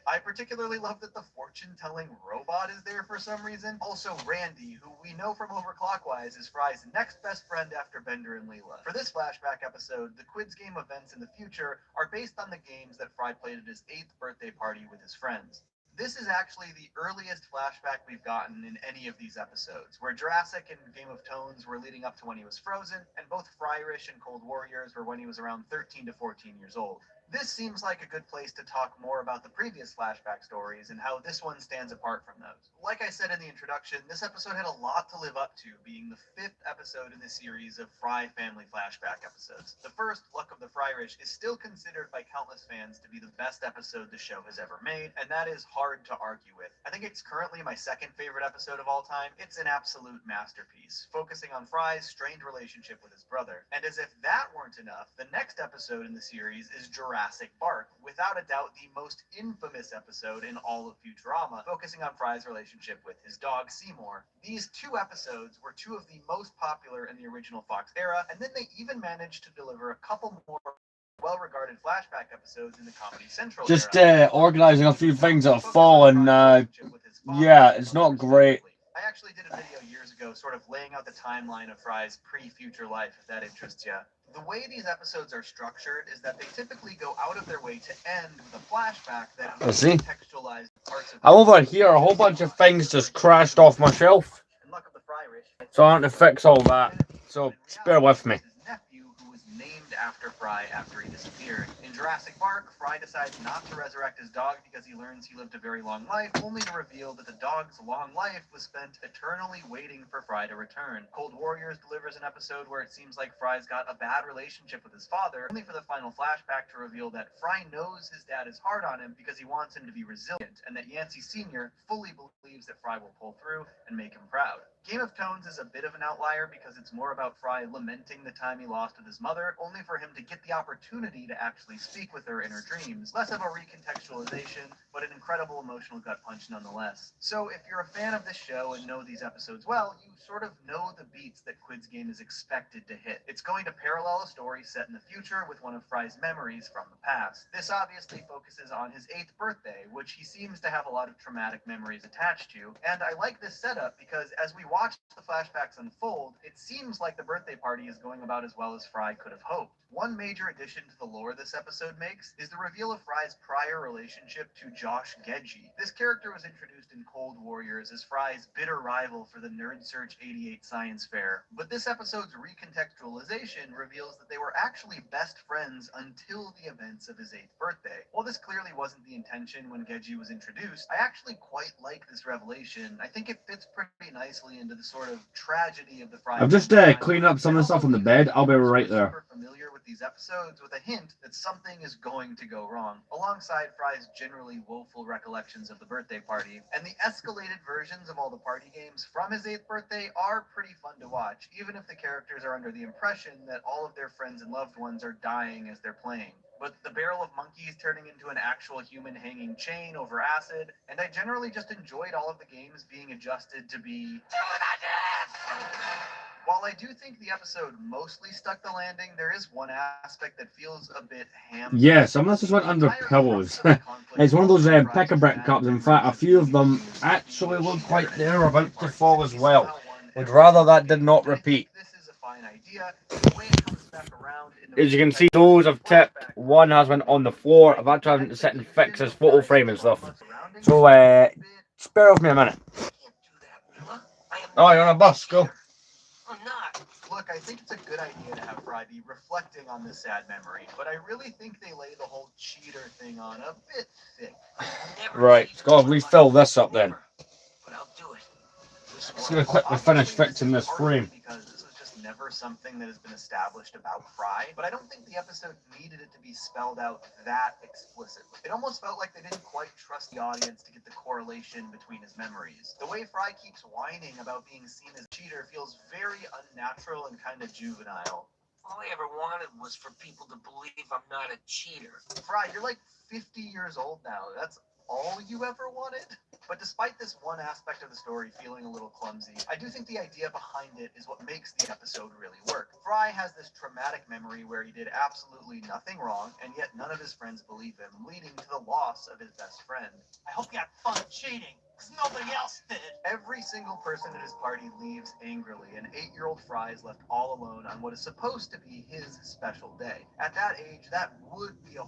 I particularly love that the fortune-telling robot is there for some reason. Also, Randy, who we know from Overclockwise is Fry's next best friend after Bender and Leela. For this flashback episode, the Quiz Game events in the future are based on the games that Fry played at his 8th birthday party with his friends. This is actually the earliest flashback we've gotten in any of these episodes, where Jurassic and Game of Tones were leading up to when he was frozen, and both Fryrish and Cold Warriors were when he was around 13 to 14 years old. This seems like a good place to talk more about the previous flashback stories and how this one stands apart from those. Like I said in the introduction, this episode had a lot to live up to, being the 5th episode in the series of Fry family flashback episodes. The first, Luck of the Fryrish, is still considered by countless fans to be the best episode the show has ever made, and that is hard to argue with. I think it's currently my second favorite episode of all time. It's an absolute masterpiece, focusing on Fry's strained relationship with his brother. And as if that weren't enough, the next episode in the series is Jurassic Bark, without a doubt the most infamous episode in all of Futurama, focusing on Fry's relationship with his dog Seymour. These 2 episodes were 2 of the most popular in the original Fox era, and then they even managed to deliver a couple more well-regarded flashback episodes in the Comedy Central Just era. organising a few things that have fallen. Yeah, it's not great. I actually did a video years ago sort of laying out the timeline of Fry's pre-future life, if that interests you. The way these episodes are structured is that they typically go out of their way to end with a flashback that contextualizes parts of over here, a whole bunch of things just crashed off my shelf, and Luck of the Fryrish. so I have to fix all that. So just bear with me. His nephew, who was named after Fry after he disappeared. In Jurassic Park, Fry decides not to resurrect his dog because he learns he lived a very long life, only to reveal that the dog's long life was spent eternally waiting for Fry to return. Cold Warriors delivers an episode where it seems like Fry's got a bad relationship with his father, only for the final flashback to reveal that Fry knows his dad is hard on him because he wants him to be resilient, and that Yancey Sr. fully believes that Fry will pull through and make him proud. Game of Tones is a bit of an outlier because it's more about Fry lamenting the time he lost with his mother, only for him to get the opportunity to actually speak with her in her dreams. Less of a recontextualization, but an incredible emotional gut punch nonetheless. So if you're a fan of this show and know these episodes well, you sort of know the beats that Quiz Game is expected to hit. It's going to parallel a story set in the future with one of Fry's memories from the past. This obviously focuses on his 8th birthday, which he seems to have a lot of traumatic memories attached to, and I like this setup because as we watch the flashbacks unfold, it seems like the birthday party is going about as well as Fry could have hoped. One major addition to the lore this episode makes is the reveal of Fry's prior relationship to Josh Gedge. This character was introduced in Cold Warriors as Fry's bitter rival for the Nerd Search 88 Science Fair, but this episode's recontextualization reveals that they were actually best friends until the events of his 8th birthday. While this clearly wasn't the intention when Gedge was introduced, I actually quite like this revelation. I think it fits pretty nicely into the sort of tragedy of the Fry. I've just cleaned up some of the stuff on the bed. I'll be right there. Familiar with these episodes with a hint that something is going to go wrong, alongside Fry's generally woeful recollections of the birthday party. And the escalated versions of all the party games from his 8th birthday are pretty fun to watch, even if the characters are under the impression that all of their friends and loved ones are dying as they're playing. But the barrel of monkeys turning into an actual human hanging chain over acid, and I generally just enjoyed all of the games being adjusted to be While I do think the episode mostly stuck the landing, there is one aspect that feels a bit ham. Yeah, some of this just went under pillows. It's one of those pick-a-brick cups. In fact, a few of them actually look like they're about to fall as well. Would rather that did not repeat. This is a fine idea. The way it comes back around in the As you can see, those have tipped. One has went on the floor. I've actually had to sit and fix his photo frame and stuff. So, just bear with me a minute. Oh, you're on a bus, go. I'm not. Look, I think it's a good idea to have Fry be reflecting on this sad memory, but I really think they lay the whole cheater thing on a bit thick. Right, let's go refill this up then. But I'll do it. Just gonna quickly finish fixing this frame. Because this was just never something that has been established about Fry, but I don't think the episode needed it to be spelled out that explicitly. It almost felt like they didn't quite trust the audience to get the correlation between his memories. The way Fry keeps whining about being seen as a cheater feels very unnatural and kind of juvenile. All I ever wanted was for people to believe I'm not a cheater. Fry, you're like 50 years old now. That's all you ever wanted? But despite this one aspect of the story feeling a little clumsy, I do think the idea behind it is what makes the episode really work. Fry has this traumatic memory where he did absolutely nothing wrong, and yet none of his friends believe him, leading to the loss of his best friend. I hope you had fun cheating, because nobody else did. Every single person at his party leaves angrily, and 8-year-old Fry is left all alone on what is supposed to be his special day. At that age, that would be a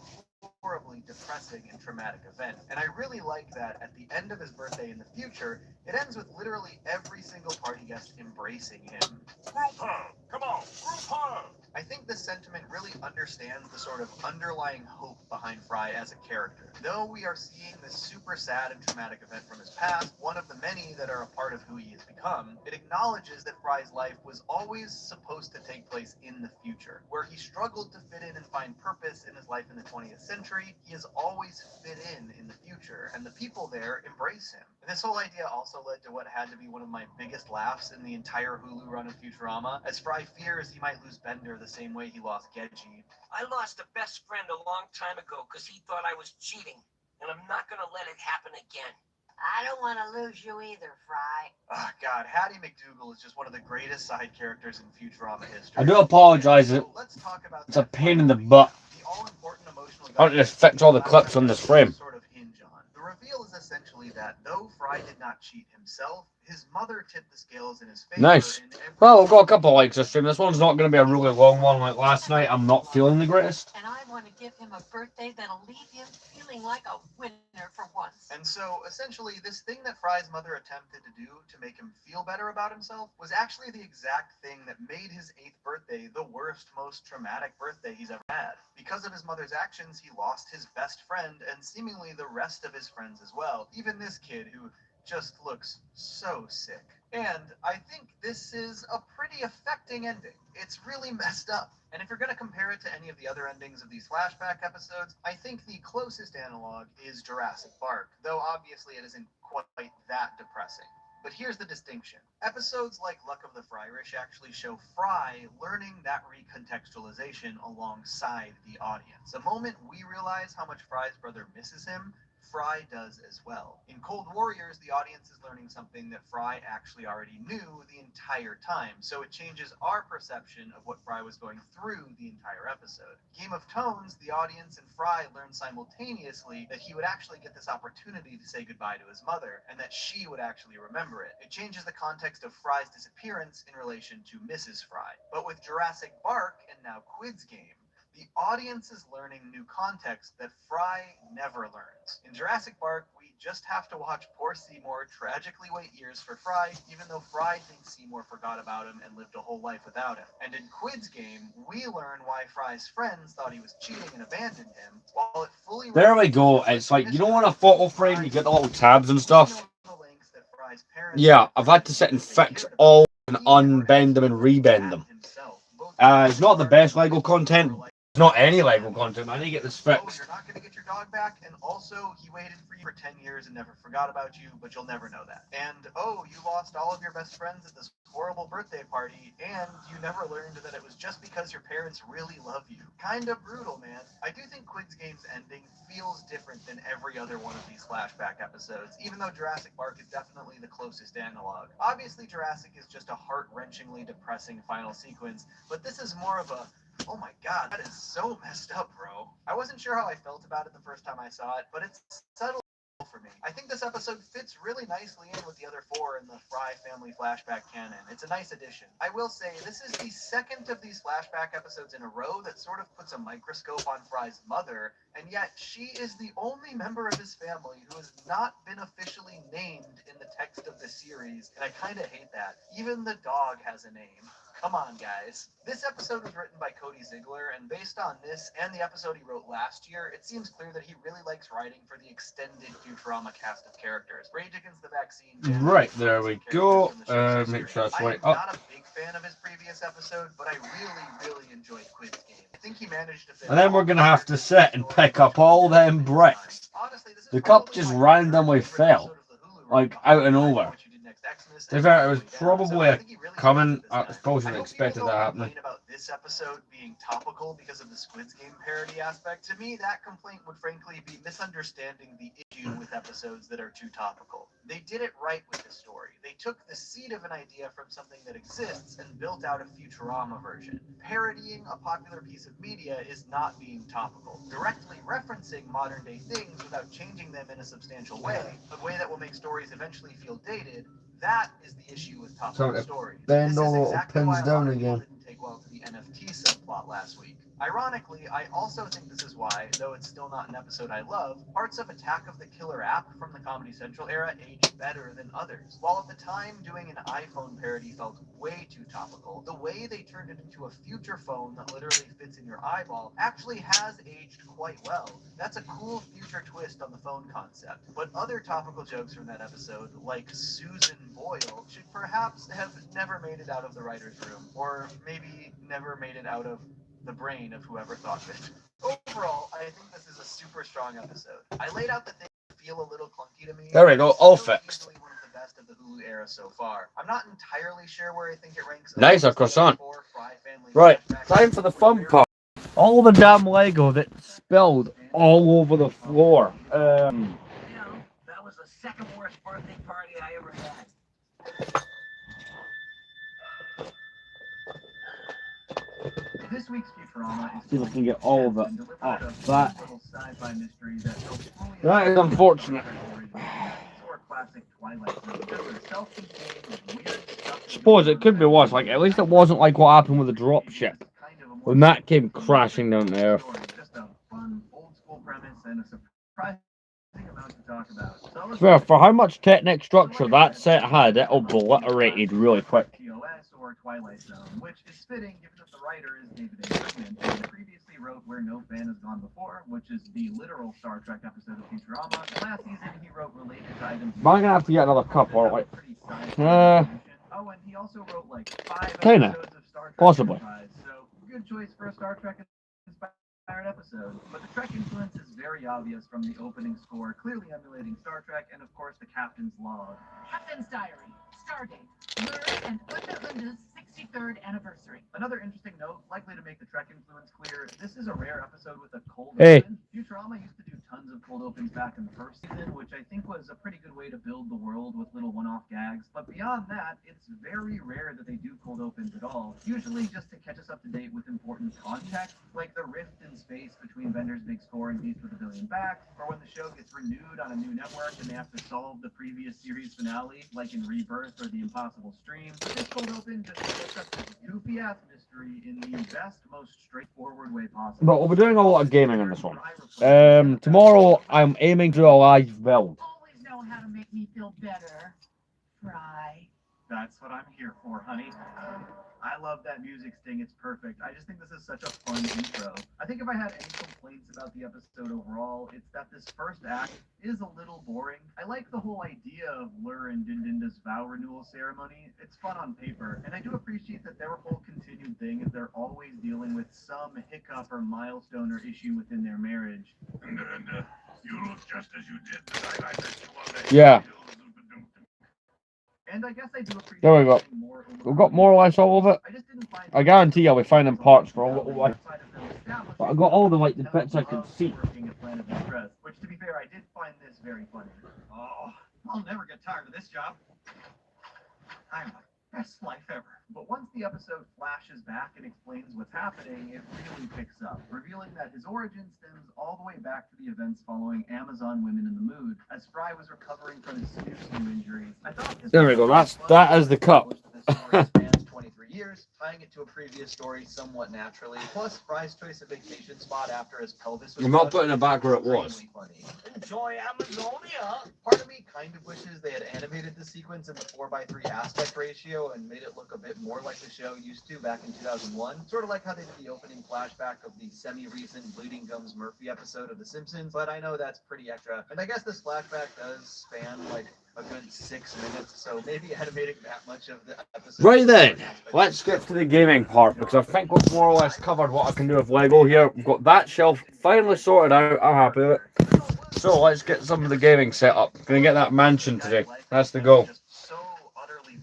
horribly depressing and traumatic event. And I really like that at the end of his birthday in the future, it ends with literally every single party guest embracing him. Group hug! Come on, group hug! I think this sentiment really understands the sort of underlying hope behind Fry as a character. Though we are seeing this super sad and traumatic event from his past, one of the many that are a part of who he has become, it acknowledges that Fry's life was always supposed to take place in the future. Where he struggled to fit in and find purpose in his life in the 20th century, he has always fit in the future, and the people there embrace him. And this whole idea also led to what had to be one of my biggest laughs in the entire Hulu run of Futurama, as Fry fears he might lose Bender the same way he lost Gedgie. I lost a best friend a long time ago because he thought I was cheating, and I'm not going to let it happen again. I don't want to lose you either, Fry. Oh God, Hattie McDougal is just one of the greatest side characters in Futurama history. I do apologise. So let's talk about It's a that pain in the final butt. the all-important emotional I want to just fix all the clips on this frame. Sort of hinge on. The reveal is essentially that though Fry did not cheat himself, his mother tipped the scales in his favor. Nice. In every Well, we've got a couple of likes this stream. This one's not going to be a really long one like last night. I'm not feeling the greatest. And I want to give him a birthday that'll leave him feeling like a winner for once. And so, essentially, this thing that Fry's mother attempted to do to make him feel better about himself was actually the exact thing that made his 8th birthday the worst, most traumatic birthday he's ever had. Because of his mother's actions, he lost his best friend and seemingly the rest of his friends as well. Even this kid who just looks so sick. And I think this is a pretty affecting ending. It's really messed up. And if you're going to compare it to any of the other endings of these flashback episodes, I think the closest analog is Jurassic Park, though obviously it isn't quite that depressing. But here's the distinction. Episodes like Luck of the Fryrish actually show Fry learning that recontextualization alongside the audience. The moment we realize how much Fry's brother misses him, Fry does as well. In Cold Warriors, the audience is learning something that Fry actually already knew the entire time, so it changes our perception of what Fry was going through the entire episode. Game of Thrones, the audience and Fry learn simultaneously that he would actually get this opportunity to say goodbye to his mother, and that she would actually remember it. It changes the context of Fry's disappearance in relation to Mrs. Fry. But with Jurassic Park, and now Quid's Game, the audience is learning new context that Fry never learns. In Jurassic Park, we just have to watch poor Seymour tragically wait years for Fry, even though Fry thinks Seymour forgot about him and lived a whole life without him. And in Quid's Game, we learn why Fry's friends thought he was cheating and abandoned him, while it fully... There we go. It's like, you know, on a photo frame, you get the little tabs and stuff. Yeah, I've had to sit and fix all and unbend them and rebend them. It's not the best LEGO content. It's not any LEGO content. I need to get this fixed. You're not going to get your dog back, and also he waited for you for 10 years and never forgot about you, but you'll never know that. And oh, you lost all of your best friends at this horrible birthday party, and you never learned that it was just because your parents really love you. Kind of brutal, man. I do think Quid's Game's ending feels different than every other one of these flashback episodes, even though Jurassic Park is definitely the closest analog. Obviously, Jurassic is just a heart-wrenchingly depressing final sequence, but this is more of a, oh my god, that is so messed up, bro. I wasn't sure how I felt about it the first time I saw it, but it's settled for me. I think this episode fits really nicely in with the other 4 in the Fry family flashback canon. It's a nice addition. I will say, this is the second of these flashback episodes in a row that sort of puts a microscope on Fry's mother, and yet she is the only member of his family who has not been officially named in the text of the series, and I kind of hate that. Even the dog has a name. Come on, guys. This episode was written by Cody Ziegler, and based on this and the episode he wrote last year, it seems clear that he really likes writing for the extended Futurama cast of characters. Ray Dickens, the vaccine. Right, there we go. Make sure that's right I'm up. not a big fan of his previous episode, but I really enjoyed Quid's Game. I think he managed to fit And then we're going to have to sit and pick up all them bricks. Honestly, this is The cup probably just my randomly favorite fell, episode of the Hulu like run. out of I know nowhere. what you did next, Xmas, this. To be fair, it was episode probably so I think he really coming. nailed it this It's time. probably I hope expected people that don't happening. complain about this episode being topical because of the Squid Game parody aspect. To me, that complaint would frankly be misunderstanding the issue with episodes that are too topical. They did it right with the story. They took the seed of an idea from something that exists and built out a Futurama version. Parodying a popular piece of media is not being topical. Directly referencing modern day things without changing them in a substantial way, a way that will make stories eventually feel dated, that is the issue with topical So, stories. bend This all is the exactly pins why a lot down of people again. didn't take well to the NFT subplot last week. Ironically, I also think this is why, though it's still not an episode I love, parts of Attack of the Killer app from the Comedy Central era aged better than others. While at the time doing an iPhone parody felt way too topical, the way they turned it into a future phone that literally fits in your eyeball actually has aged quite well. That's a cool future twist on the phone concept. But other topical jokes from that episode, like Susan Boyle, should perhaps have never made it out of the writer's room, or maybe never made it out of the brain of whoever thought of it. Overall, I think this is a super strong episode. I laid out the things that feel a little clunky to me. There we go, It's all still fixed. easily one of the best of the Hulu era so far. I'm not entirely sure where I think it ranks. Nice, a amongst the croissant. 4 Fry family Right, flashbacks. time for the fun part. All the damn Lego that spilled all over the floor. You know, that was the second worst birthday party I ever had. This week's Futurama is See if I can get all of it and delivered off a that. little sci-fi mystery that tells fully That is about unfortunate. or classic Twilight Zone. Just a self-contained, weird stuff that Suppose it could be worse. Like, at least it wasn't like what happened with the dropship kind of a more when that came crashing down to earth. story. Just a fun, old-school premise and a surprising amount to talk about. So let's Well, for how much technic structure that set had, it obliterated really quick. TOS or Twilight Zone, which is fitting given that the writer is David A. Goodman, who previously wrote Where No Fan Has Gone Before, which is the literal Star Trek episode of Futurama. And last season, he wrote related to items. Am I gonna have to get another cup or like? Pretty sci-fi oh, and he also wrote like 5 Kinda. episodes of Star Trek Possibly. Enterprise, so good choice for a Star Trek inspired episode. But the Trek influence is very obvious from the opening score, clearly emulating Star Trek, and of course the Captain's Log. Captain's Diary. Stardate. Lure and Unda's 63rd anniversary. Another interesting note, likely to make the Trek influence clear, this is a rare episode with a cold Hey. open. Futurama used to do tons of cold opens back in the first season, which I think was a pretty good way to build the world with little one-off gags. But beyond that, it's very rare that they do cold opens at all. Usually just to catch us up to date with important context, like the rift in space between Bender's Big Score and Beast with a Billion Backs, or when the show gets renewed on a new network and they have to solve the previous series finale, like in Rebirth or The Impossible Stream. But this cold open just gives us this goofy-ass mystery in the best, most straightforward way possible. But we'll be doing a lot of gaming on this one. Tomorrow I'm aiming to do a live build. Always know how to make me feel better. Fry. That's what I'm here for, honey. I love that music sting. It's perfect. I just think this is such a fun intro. I think if I had any complaints about the episode overall, it's that this first act is a little boring. I like the whole idea of Lure and Dindinda's vow renewal ceremony. It's fun on paper, and I do appreciate that their whole continued thing is they're always dealing with some hiccup or milestone or issue within their marriage. And you look just as you did the night I met you on the Yeah. hill. And I guess I do appreciate There we go. getting more We've got more or less all of it. I just didn't find I guarantee I'll be finding parts for a little while. But I got all the like the bits I could see. Working at Planet Express, which to be fair, I did find this very funny. Oh, I'll never get tired of this job. I'm the best life ever. But once the episode flashes back and explains what's happening, it really picks up, revealing that his origin stems all the way back to the events following Amazon Women in the Mood, as Fry was recovering from his snoo injuries. I thought this There we go. That is the cup. The story spans 23 years, tying it to a previous story somewhat naturally. Plus, Fry's choice of vacation spot after his pelvis was I'm not crushed putting it back where it was. extremely funny. Enjoy Amazonia. Part of me kind of wishes they had animated the sequence in the 4:3 aspect ratio and made it look a bit more like the show used to back in 2001. Sort of like how they did the opening flashback of the semi-recent Bleeding Gums Murphy episode of The Simpsons, but I know that's pretty extra. And I guess this flashback does span like a good 6 minutes, so maybe animating that much of the episode. Right then, let's get to the gaming part because I think we've more or less covered what I can do with Lego here. We've got that shelf finally sorted out. I'm happy with it. So let's get some of the gaming set up. Gonna get that mansion today. That's the goal. Just so utterly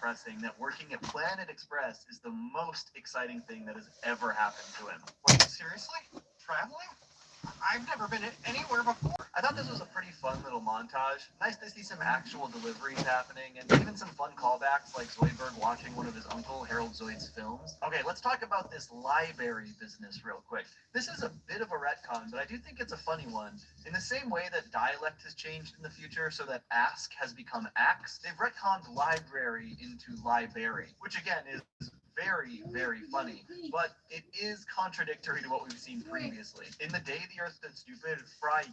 pressing that working at Planet Express is the most exciting thing that has ever happened to him. Wait, seriously? Traveling? I've never been anywhere before. I thought this was a pretty fun little montage. Nice to see some actual deliveries happening, and even some fun callbacks like Zoidberg watching one of his uncle Harold Zoid's films. Okay, let's talk about this library business real quick. This is a bit of a retcon, but I do think it's a funny one. In the same way that dialect has changed in the future so that ask has become axe, they've retconned library into library, which again is very, very funny, but it is contradictory to what we've seen previously. In the day the Earth stood stupid, Fry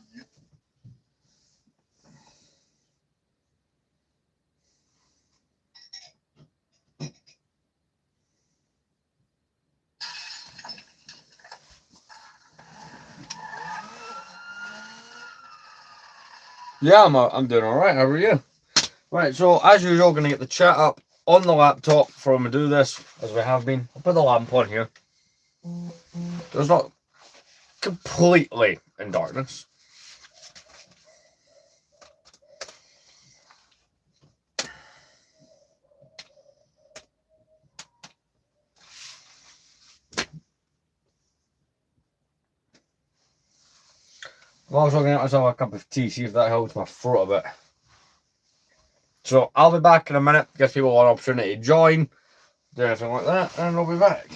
Yeah, I'm doing all right. How are you? Right, so as usual, going to get the chat up on the laptop for when we do this, as we have been. I'll put the lamp on here. So it's not completely in darkness. I'm also going to get myself a cup of tea, see if that helps my throat a bit. So I'll be back in a minute, give people an opportunity to join, do anything like that, and I'll be back.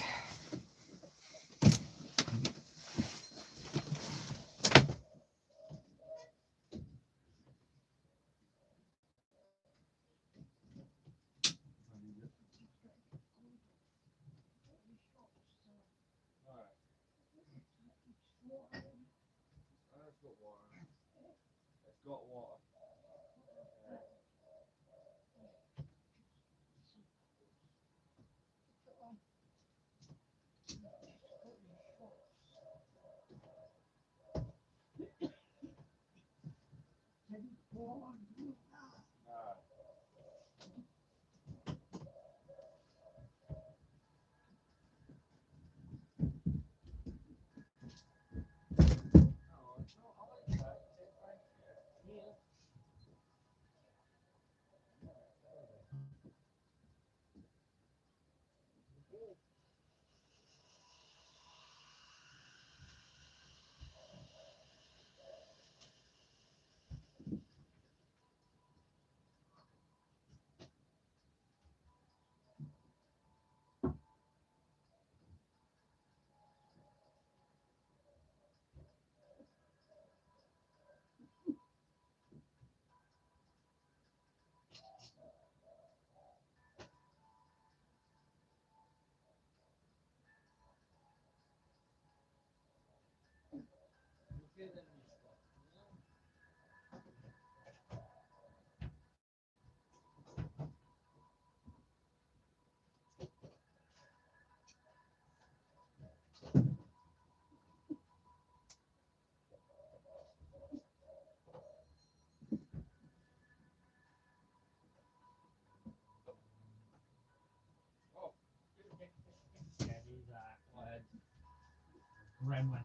Gremlin.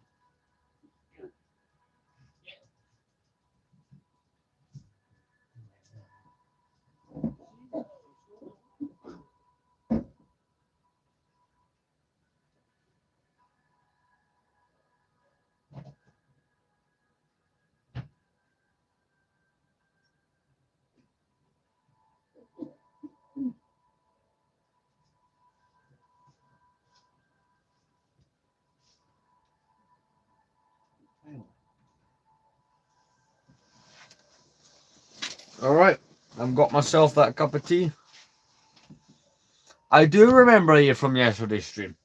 Alright, I've got myself that cup of tea. I do remember you from yesterday's stream.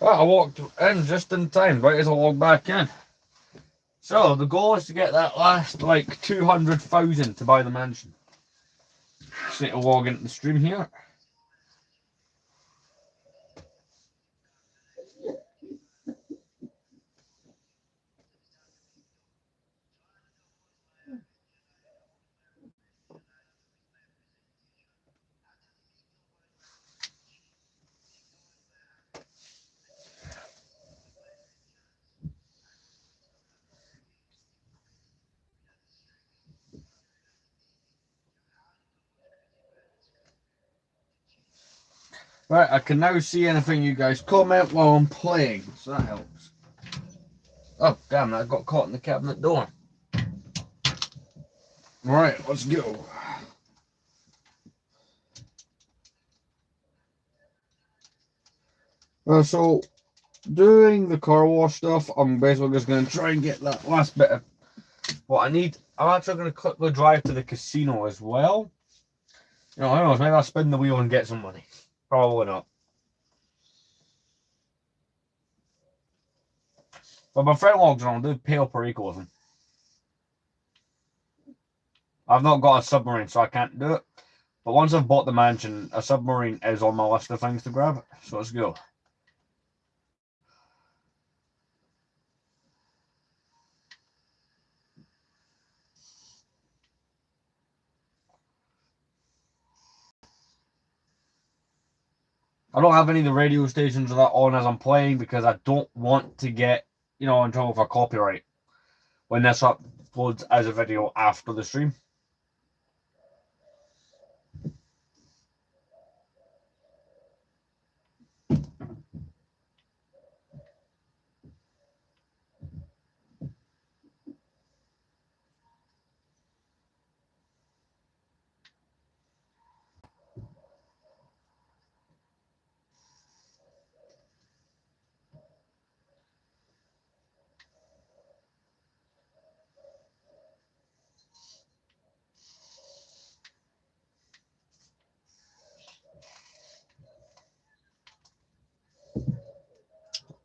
Well, I walked in just in time, right as I logged back in. So, the goal is to get that last, like, 200,000 to buy the mansion. Just need to log into the stream here. Right, I can now see anything you guys comment while I'm playing, so that helps. Oh, damn, I got caught in the cabinet door. Right, let's go. So, doing the car wash stuff, I'm basically just going to try and get that last bit of what I need. I'm actually going to quickly drive to the casino as well. You know, who knows, maybe I'll spin the wheel and get some money. Probably not. But my friend logs on, I'll do Pale Perico with him. I've not got a submarine, so I can't do it. But once I've bought the mansion, a submarine is on my list of things to grab. So let's go. I don't have any of the radio stations or that on as I'm playing because I don't want to get, you know, in trouble for copyright when this uploads as a video after the stream.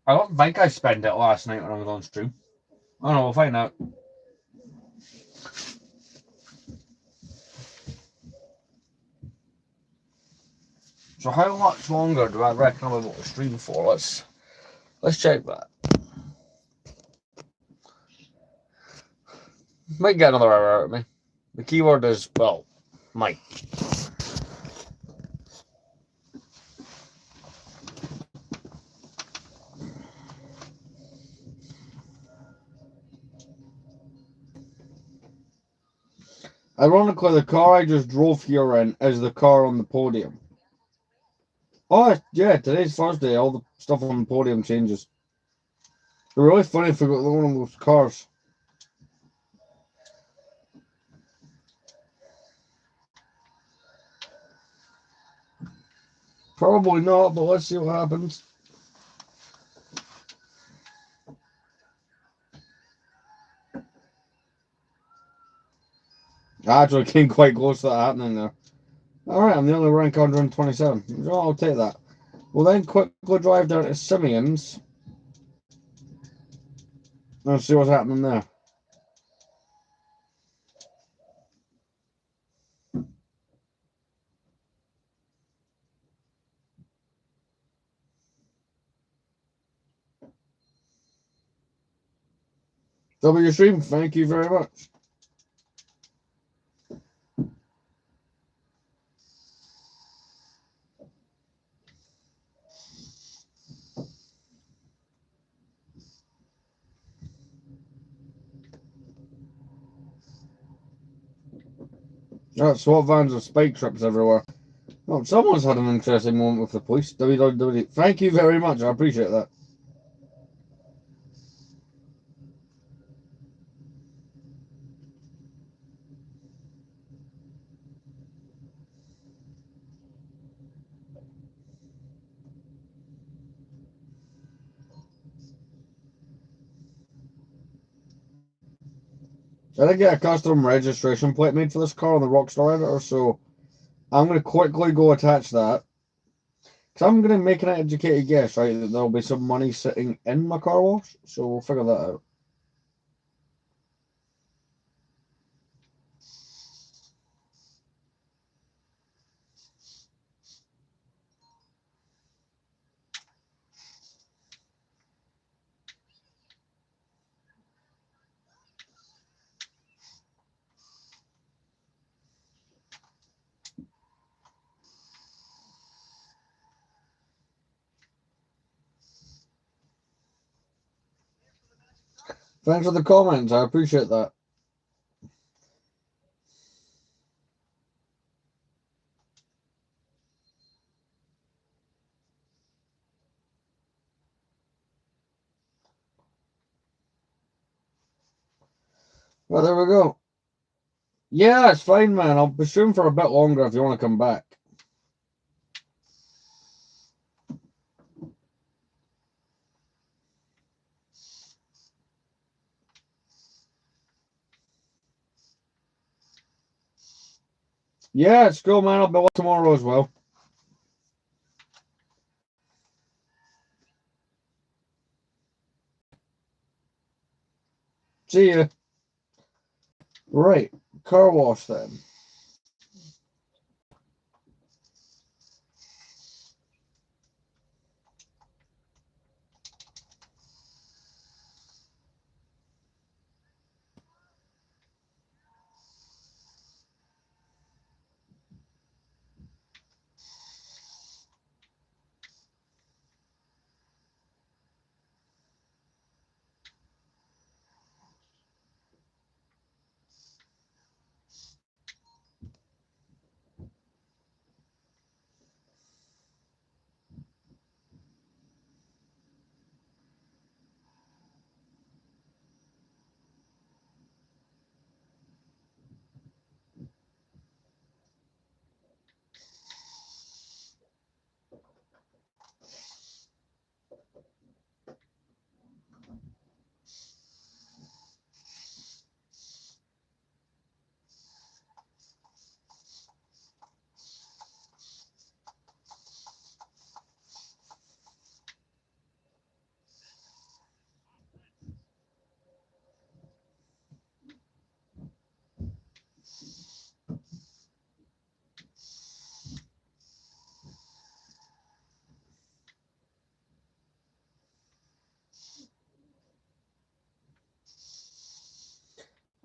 I don't think I spent it last night when I was on stream. I don't know, we'll find out. So how much longer do I reckon I'm able to stream for? Let's check that. Might get another hour out of me. The keyword is, well, might. Ironically, the car I just drove here in is the car on the podium. Oh, yeah, today's Thursday. All the stuff on the podium changes. It'd be really funny if we got one of those cars. Probably not, but let's see what happens. I actually came quite close to that happening there. Alright, I'm the only rank 127. So I'll take that. We'll then quickly drive down to Simeon's and see what's happening there. W stream, thank you very much. SWAT vans and spike trips everywhere. Oh, someone's had an interesting moment with the police. WWW. Thank you very much. I appreciate that. I did get a custom registration plate made for this car on the Rockstar editor, so I'm going to quickly go attach that. Because I'm going to make an educated guess, right, that there'll be some money sitting in my car wash, so we'll figure that out. Thanks for the comments, I appreciate that. Well, there we go. Yeah, it's fine, man. I'll be soon for a bit longer if you want to come back. Yeah, it's cool, man. I'll be back tomorrow as well. See ya. Right, car wash then.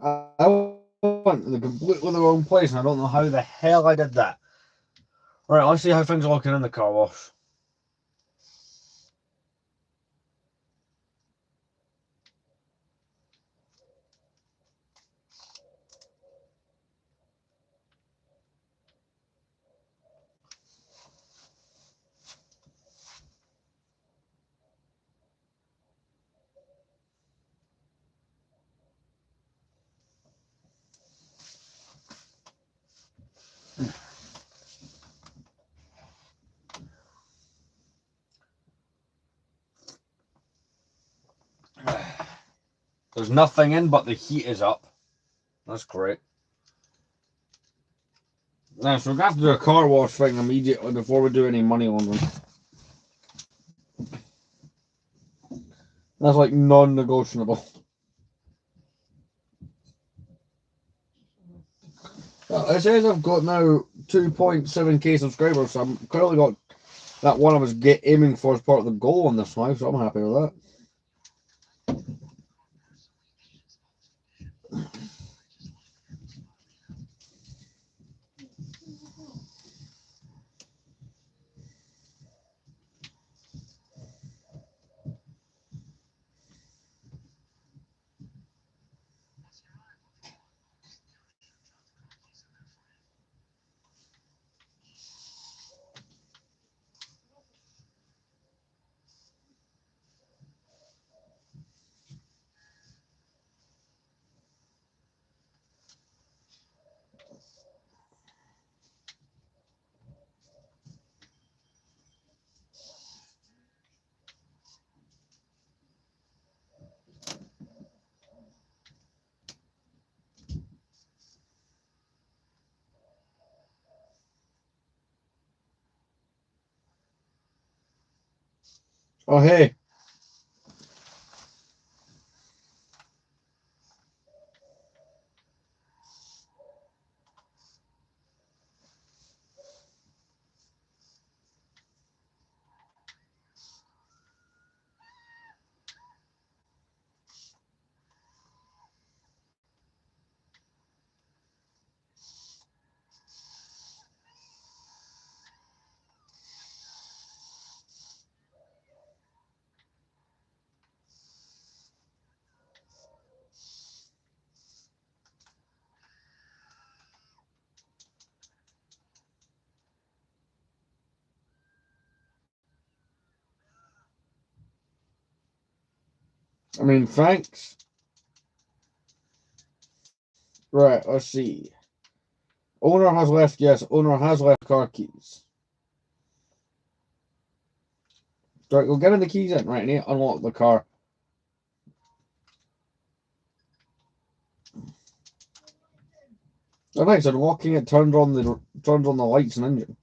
I went to the completely the wrong place and I don't know how the hell I did that. Right, let's see how things are looking in the car wash. There's nothing in, but the heat is up. That's great. Now, so we're going to have to do a car wash thing immediately before we do any money laundering. That's like non-negotiable. It says I've got now 2.7k subscribers, so I'm currently got that one I was aiming for as part of the goal on this now, so I'm happy with that. Oh, hey. I mean, thanks. Right, let's see. Owner has left, yes, owner has left car keys. Right, we'll get in the keys in, right, I need to unlock the car. Oh, nice, unlocking it turns on the lights and engine.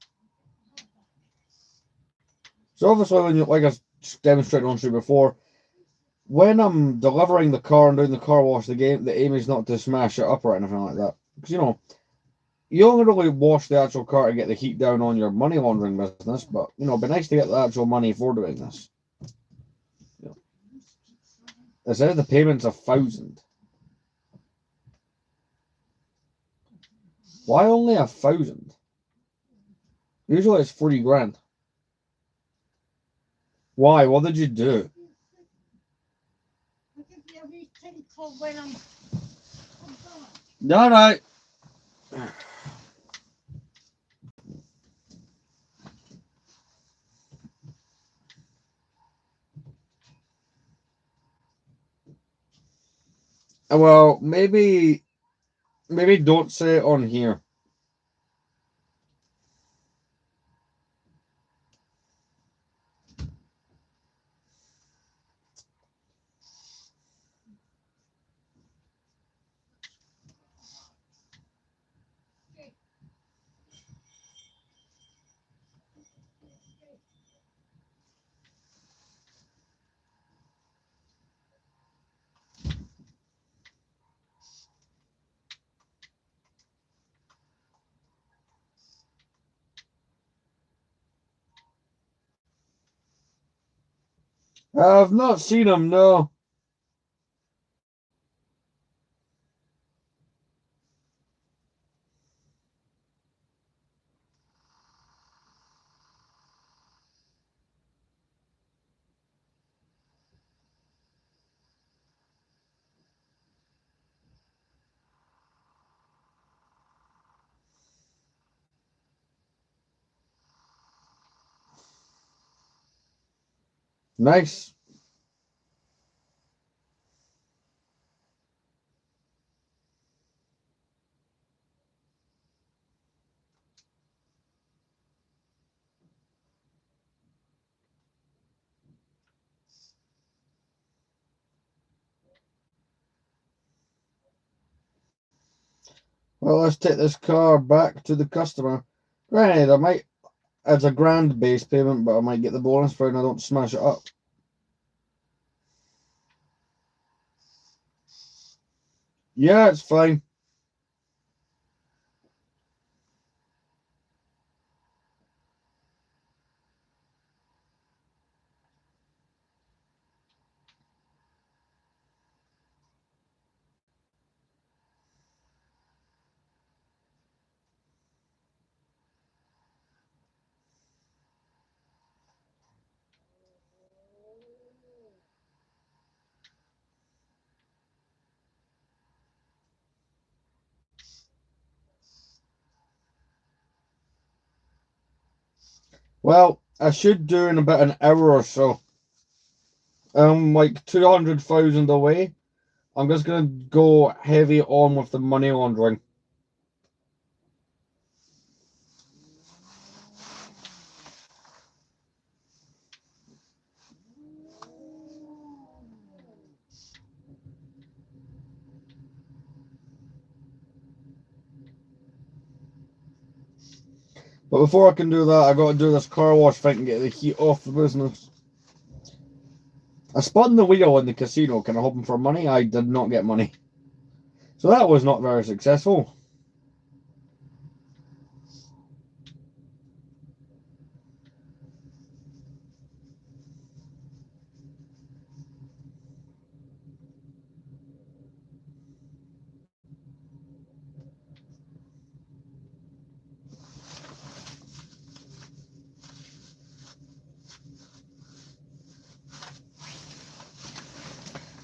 So obviously, when you, like I demonstrated on stream before, when I'm delivering the car and doing the car wash, the aim is not to smash it up or anything like that. Because, you know, you only really wash the actual car to get the heat down on your money laundering business, but, you know, it'd be nice to get the actual money for doing this. You know. It says the payment's 1,000. Why only 1,000? Usually it's 40 grand. Why? What did you do? No, no. Well, maybe don't say it on here. I've not seen him, no. Nice. Well, let's take this car back to the customer. Granted, it's a grand base payment, but I might get the bonus for it and I don't smash it up. Yeah, it's fine. Well, I should do in about an hour or so. Like 200,000 away. I'm just gonna go heavy on with the money laundering. But before I can do that, I got to do this car wash thing and get the heat off the business. I spun the wheel in the casino, kind of hoping for money. I did not get money. So that was not very successful.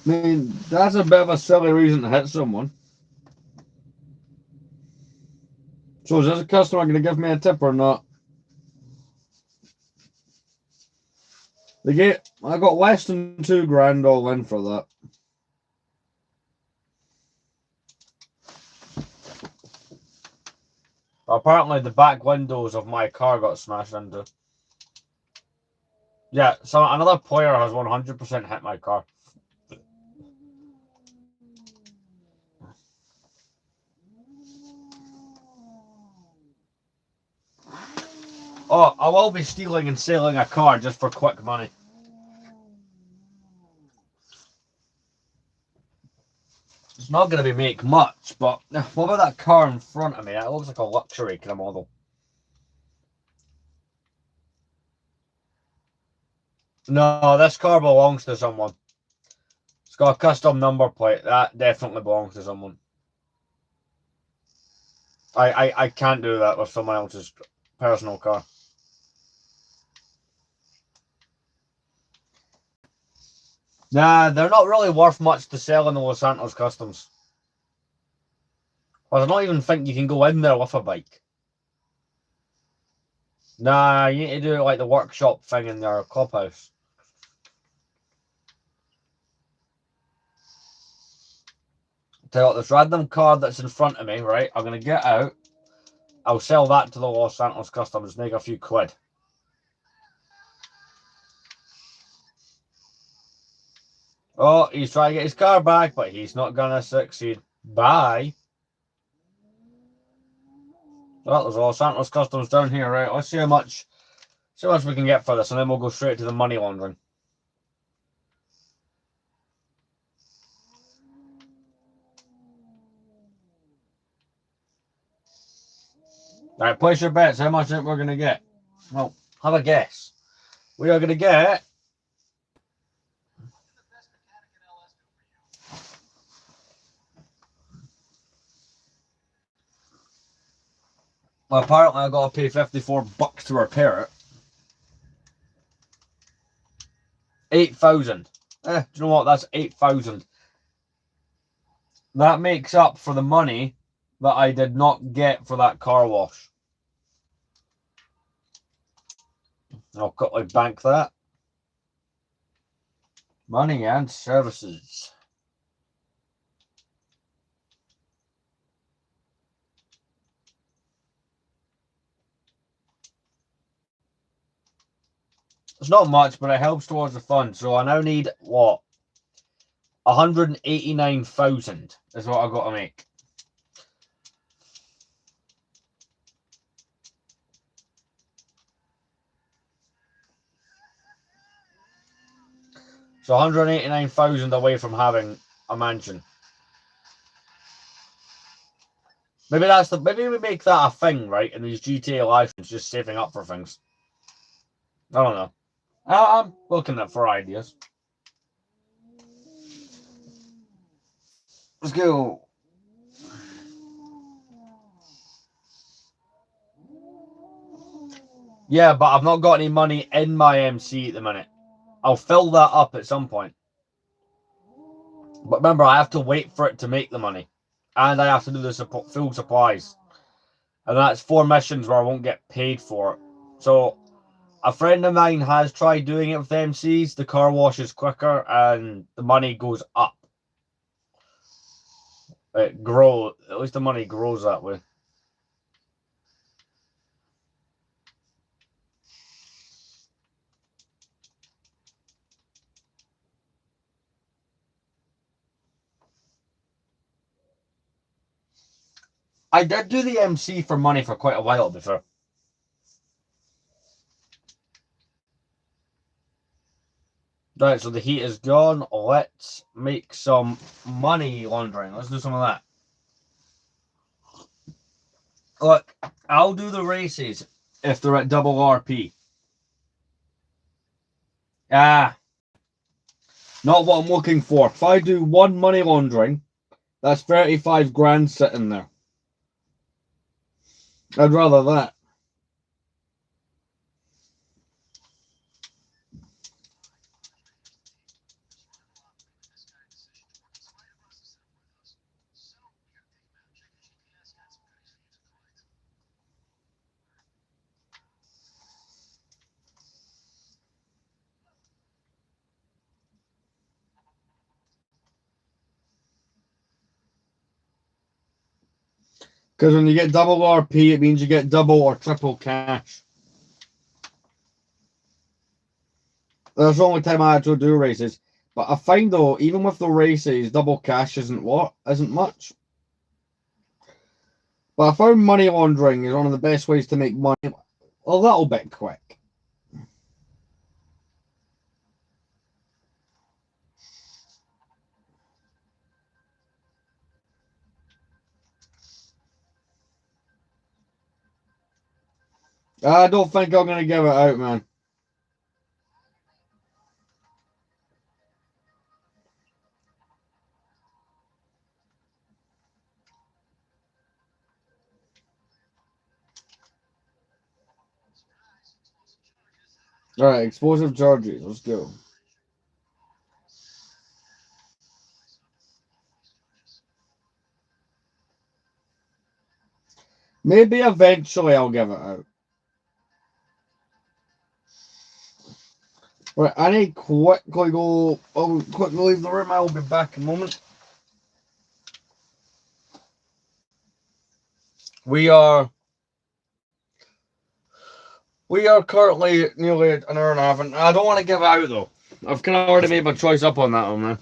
I mean, that's a bit of a silly reason to hit someone. So is this customer going to give me a tip or not? I got less than 2 grand all in for that. Apparently the back windows of my car got smashed into. Yeah, so another player has 100% hit my car. Oh, I will be stealing and selling a car just for quick money. It's not going to be make much, but what about that car in front of me? It looks like a luxury kind of model. No, this car belongs to someone. It's got a custom number plate. That definitely belongs to someone. I can't do that with someone else's personal car. Nah, they're not really worth much to sell in the Los Santos Customs. I don't even think you can go in there with a bike. Nah, you need to do it like the workshop thing in their clubhouse. Tell you what, this random car that's in front of me, right? I'm going to get out. I'll sell that to the Los Santos Customs, make a few quid. Oh, he's trying to get his car back, but he's not going to succeed. Bye. Well, there's Los Santos Customs down here, right? Let's see how much we can get for this, and then we'll go straight to the money laundering. Alright, place your bets. How much think we're going to get? Well, have a guess. We are going to get... Well, apparently I've got to pay $54 to repair it. 8,000. Do you know what? That's 8,000. That makes up for the money that I did not get for that car wash. I'll quickly bank that. Money and services. It's not much, but it helps towards the fund. So I now need, what? 189,000 is what I've got to make. So 189,000 away from having a mansion. Maybe we make that a thing, right? In these GTA licenses, just saving up for things. I don't know. I'm looking at for ideas. Let's go. Yeah, but I've not got any money in my MC at the minute. I'll fill that up at some point. But remember, I have to wait for it to make the money. And I have to do the full supplies. And that's 4 missions where I won't get paid for it. So, a friend of mine has tried doing it with MCs. The car wash is quicker and the money goes up. It grows. At least the money grows that way. I did do the MC for money for quite a while before. Right, so the heat is gone. Let's make some money laundering. Let's do some of that. Look, I'll do the races if they're at double RP. Not what I'm looking for. If I do 1 money laundering, that's 35 grand sitting there. I'd rather that. Because when you get double RP, it means you get double or triple cash. That's the only time I actually do races. But I find though, even with the races, double cash isn't much. But I found money laundering is one of the best ways to make money a little bit quick. I don't think I'm going to give it out, man. Alright, explosive charges. Let's go. Maybe eventually I'll give it out. Right, I need to quickly go. I'll quickly leave the room. I'll be back in a moment. We are currently nearly an hour and a half, and I don't want to give it out though. I've kind of already made my choice up on that one, man.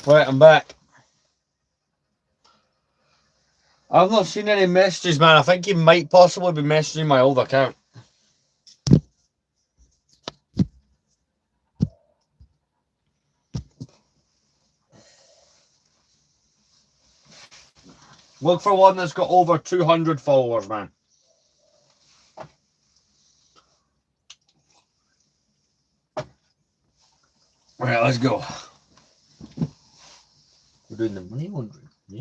Right, I'm back. I've not seen any messages, man. I think he might possibly be messaging my old account. Look for one that's got over 200 followers, man. Right, let's go. We're doing the money laundering. Yeah.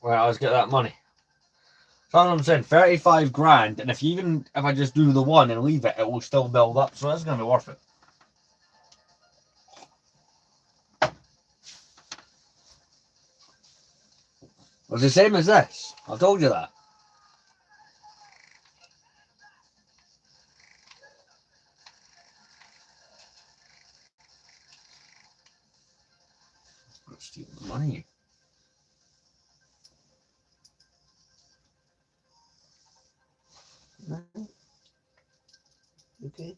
Right, let's get that money. That's what I'm saying, 35 grand, and if I just do the one and leave it, it will still build up, so that's going to be worth it. It's the same as this. I told you that. Steal the money. Okay.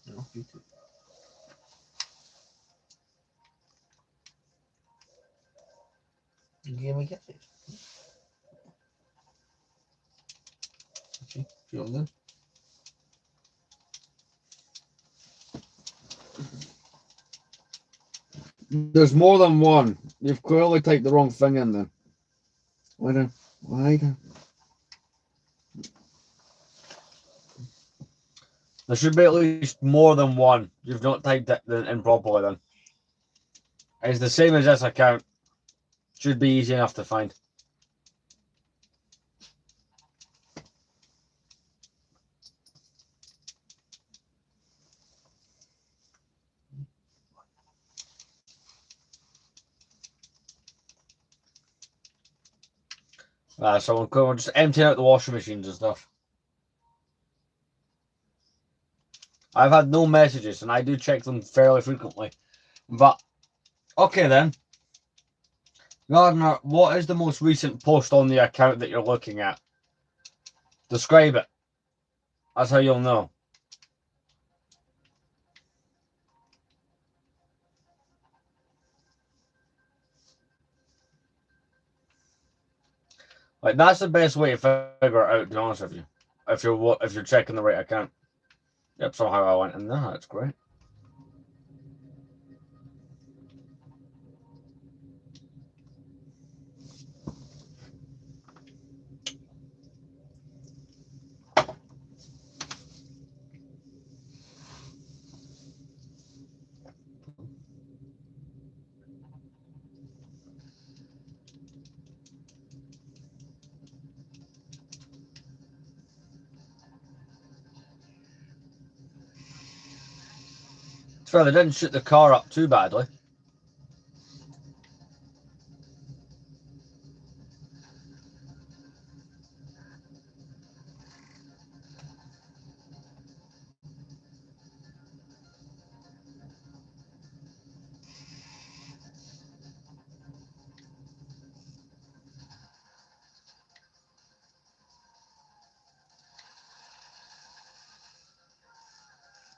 No, you too. You gave me catfish. Okay, feeling good. There's more than one. You've clearly typed the wrong thing in there. Why? There should be at least more than one. You've not typed it in properly then. It's the same as this account. Should be easy enough to find. So we're just emptying out the washing machines and stuff. I've had no messages, and I do check them fairly frequently. But, okay then. Gardner, what is the most recent post on the account that you're looking at? Describe it. That's how you'll know. Like, that's the best way to figure it out, to be honest with you. If you're checking the right account. Yep, somehow I went in there. That's great. It's fair, they didn't shoot the car up too badly.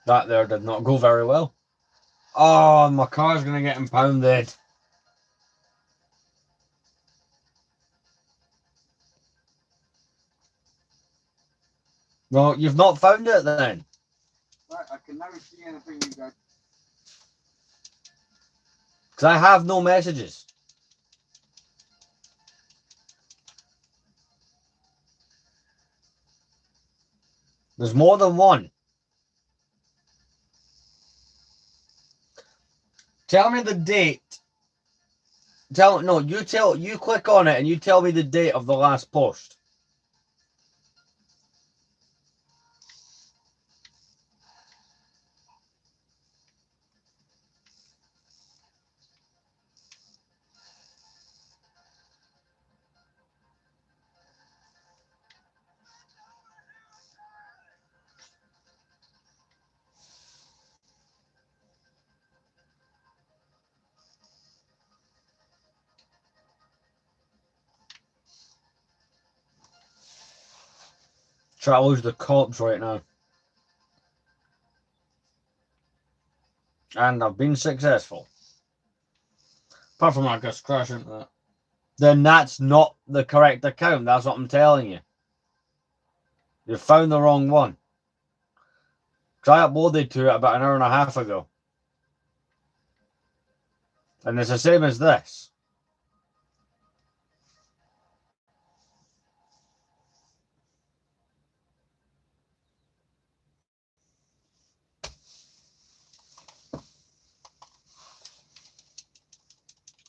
That there did not go very well. Oh, my car's going to get impounded. Well, you've not found it then. Right, I can never see anything you guys. Because I have no messages. There's more than one. Tell me the date. You click on it and you tell me the date of the last post. Try to lose the cops right now. And I've been successful. Apart from I just crash into that. Then that's not the correct account. That's what I'm telling you. You found the wrong one. Because I uploaded to it about an hour and a half ago. And it's the same as this.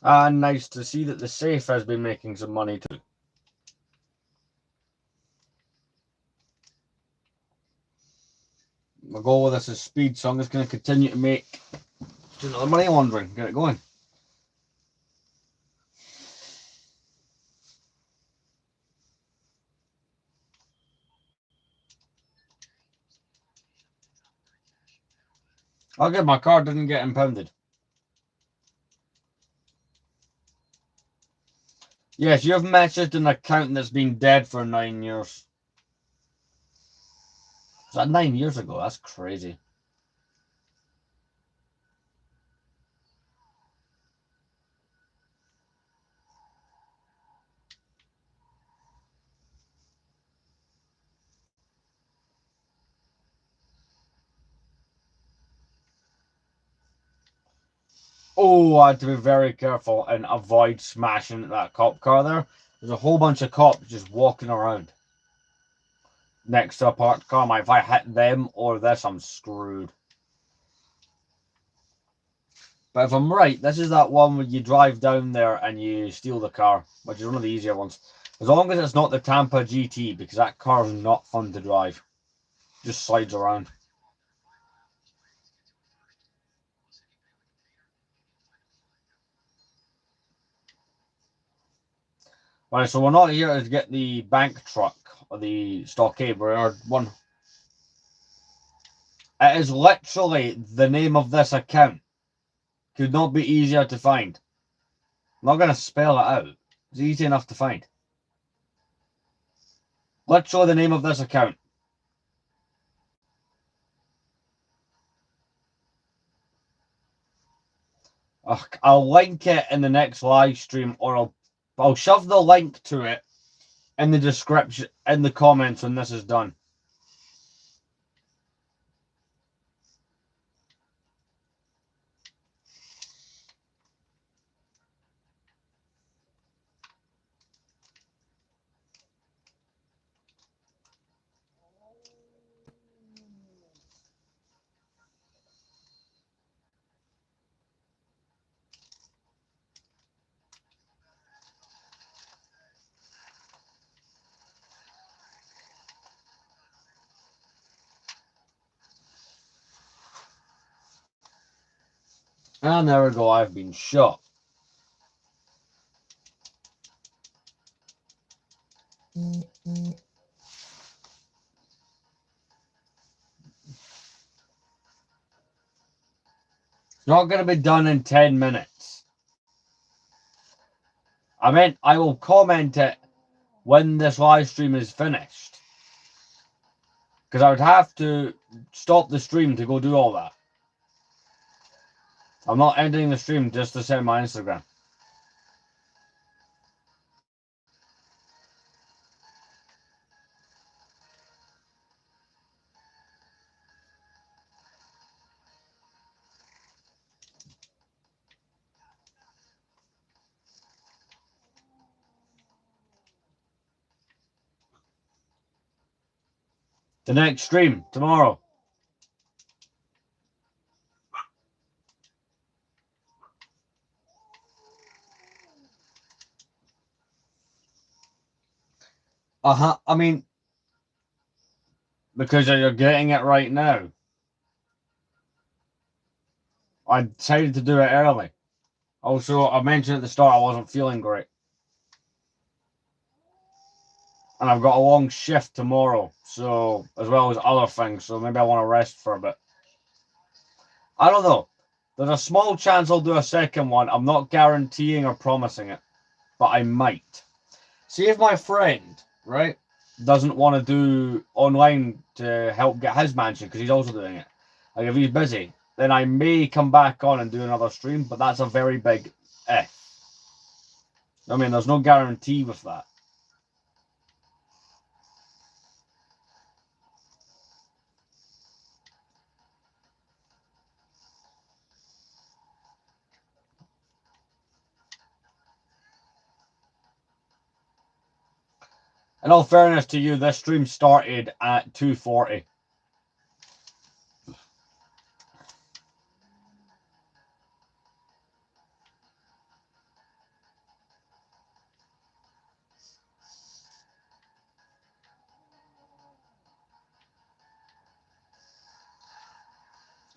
And nice to see that the safe has been making some money too. My goal with this is speed, so I'm just going to continue to make another money laundering. Get it going. I'll get my car didn't get impounded. Yes, you've messaged an account that's been dead for 9 years. Is that 9 years ago? That's crazy. Oh, I had to be very careful and avoid smashing that cop car there. There's a whole bunch of cops just walking around next to a parked car. If I hit them or this, I'm screwed. But if I'm right, this is that one where you drive down there and you steal the car, which is one of the easier ones. As long as it's not the Tampa GT, because that car is not fun to drive. Just slides around. Right, so we're not here to get the bank truck or the stockade. We're one. It is literally the name of this account. Could not be easier to find. I'm not going to spell it out. It's easy enough to find. Literally the name of this account. Ugh, I'll link it in the next live stream, or I'll shove the link to it in the description, in the comments when this is done. And there we go, I've been shot. It's not going to be done in 10 minutes. I mean, I will comment it when this live stream is finished. Because I would have to stop the stream to go do all that. I'm not ending the stream just to send my Instagram. The next stream tomorrow. I mean, because you're getting it right now. I decided to do it early. Also, I mentioned at the start I wasn't feeling great. And I've got a long shift tomorrow, so as well as other things, so maybe I want to rest for a bit. I don't know. There's a small chance I'll do a second one. I'm not guaranteeing or promising it, but I might. See if my friend, right, doesn't want to do online to help get his mansion, because he's also doing it. Like, if he's busy, then I may come back on and do another stream, but that's a very big if. I mean, there's no guarantee with that. In all fairness to you, this stream started at 2:40.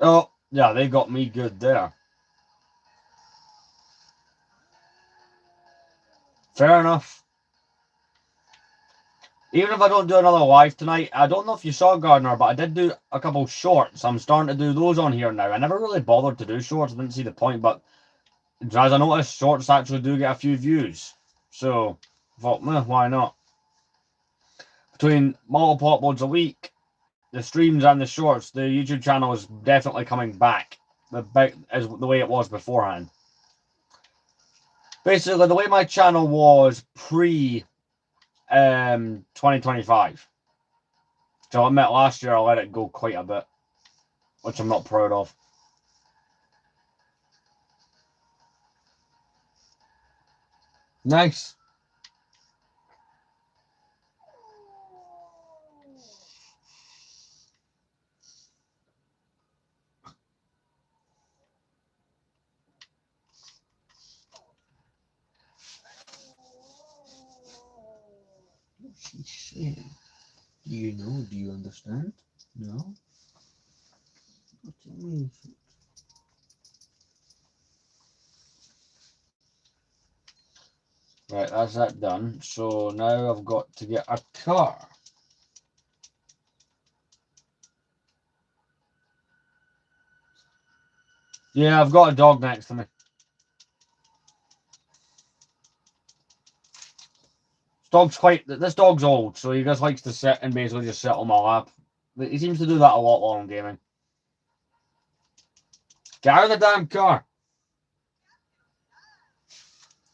Oh, yeah, they got me good there. Fair enough. Even if I don't do another live tonight, I don't know if you saw, Gardner, but I did do a couple shorts. I'm starting to do those on here now. I never really bothered to do shorts. I didn't see the point, but as I noticed, shorts actually do get a few views. So I thought, why not? Between multiple uploads a week, the streams and the shorts, the YouTube channel is definitely coming back as the way it was beforehand. Basically, the way my channel was pre 2025. So I admit last year I let it go quite a bit, which I'm not proud of. Nice. She's saying, do you know? Do you understand? No? Tell me. Right, that's that done. So now I've got to get a car. Yeah, I've got a dog next to me. This dog's old, so he just likes to sit and basically just sit on my lap. He seems to do that a lot while I'm gaming. Get out of the damn car!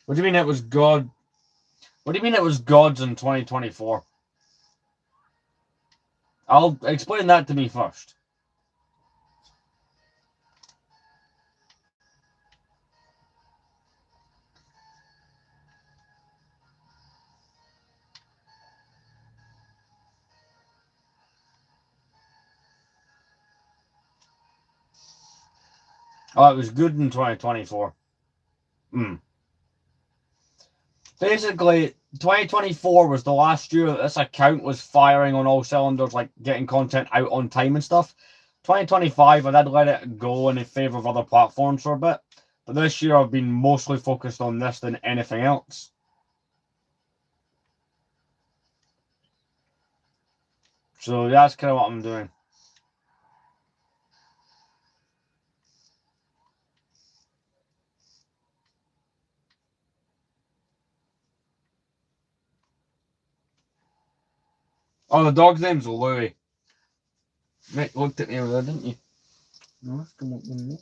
What do you mean it was God? What do you mean it was God's in 2024? I'll explain that to me first. Oh, it was good in 2024. Basically, 2024 was the last year that this account was firing on all cylinders, like getting content out on time and stuff. 2025, I did let it go in favour of other platforms for a bit. But this year, I've been mostly focused on this than anything else. So that's kind of what I'm doing. Oh, the dog's name's Louie. Mick looked at me over there, didn't you? No, es como un...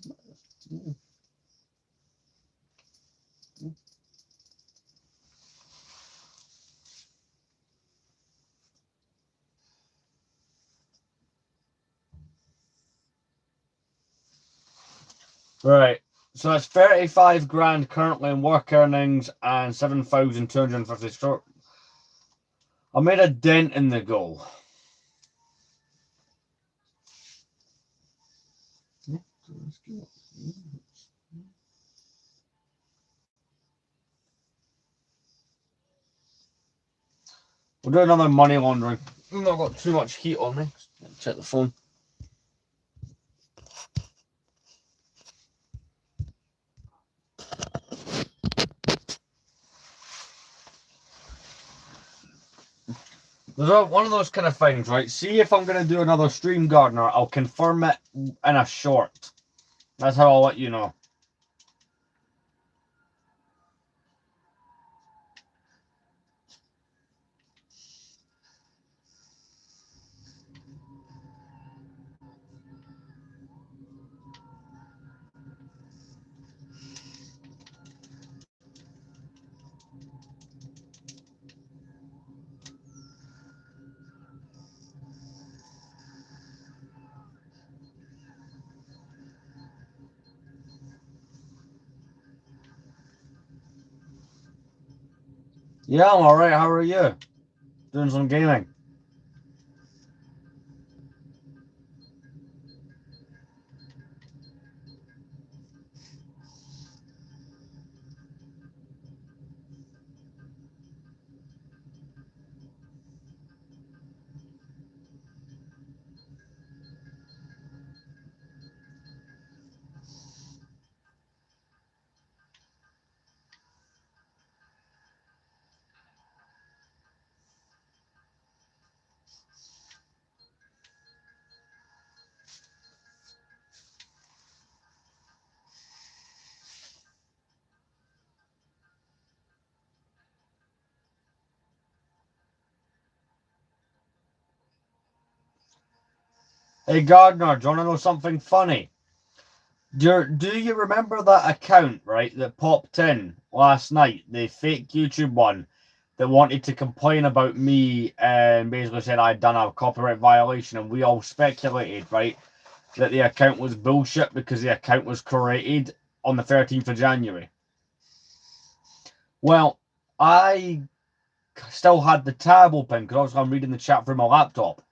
Right. So that's 35 grand currently in work earnings and 7,250 short. I made a dent in the goal. We'll do another money laundering. I've not got too much heat on me. Check the phone. There's one of those kind of things, right? See if I'm going to do another Stream Gardener, I'll confirm it in a short. That's how I'll let you know. Yeah, I'm alright. How are you? Doing some gaming. Hey Gardner, do you want to know something funny? Do you remember that account, right, that popped in last night, the fake YouTube one, that wanted to complain about me and basically said I'd done a copyright violation, and we all speculated, right, that the account was bullshit because the account was created on the 13th of January. Well, I still had the tab open because obviously I'm reading the chat from my laptop.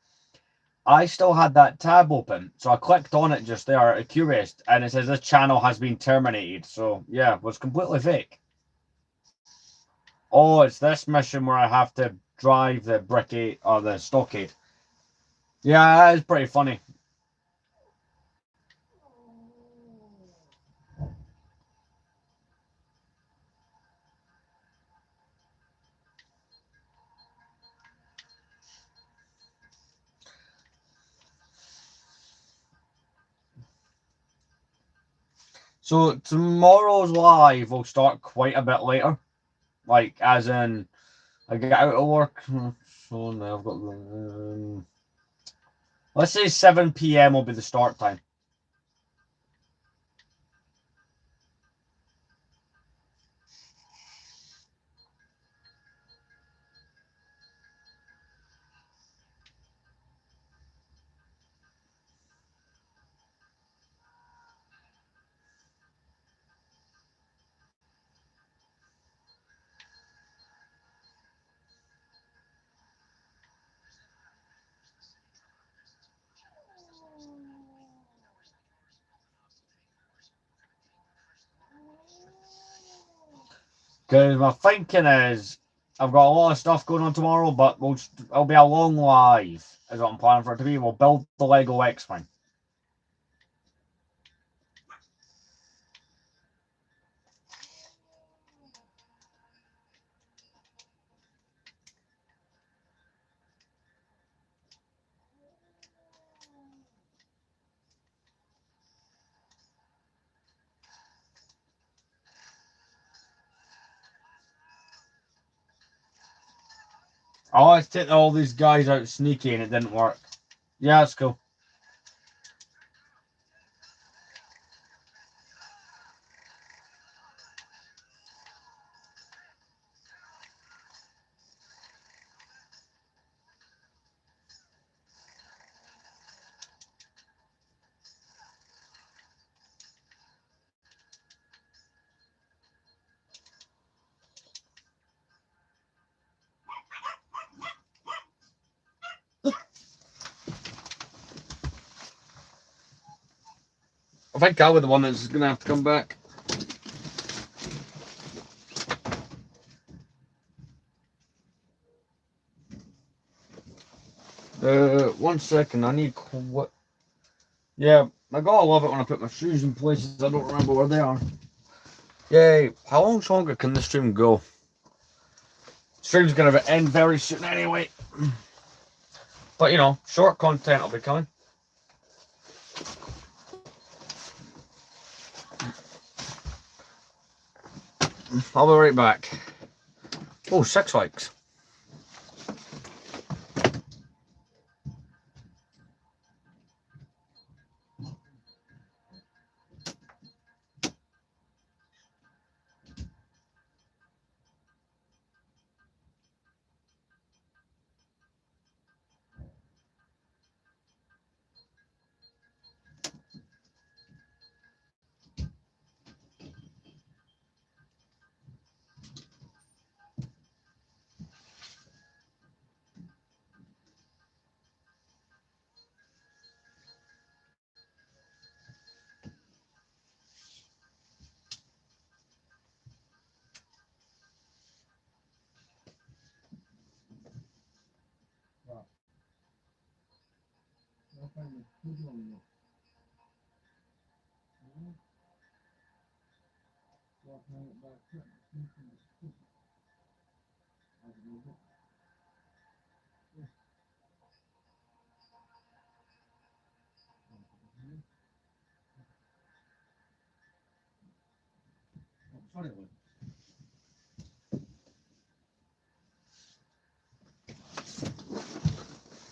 I still had that tab open, so I clicked on it just there, curious, and it says this channel has been terminated. So yeah, it was completely fake. Oh, it's this mission where I have to drive the bricky or the stockade. Yeah, it's pretty funny. So tomorrow's live will start quite a bit later, like as in I get out of work. So now I've got let's say 7 p.m. will be the start time. Because my thinking is, I've got a lot of stuff going on tomorrow, but it'll be a long live, is what I'm planning for it to be. We'll build the Lego X-Wing. I wanted to take all these guys out sneaky and it didn't work. Yeah, it's cool. I think I'll be the one that's going to have to come back. One second, I need what? Yeah, I gotta love it when I put my shoes in places I don't remember where they are. Yay! How long longer can this stream go? Stream's gonna end very soon anyway. But you know, short content will be coming. I'll be right back. Oh, 6 likes.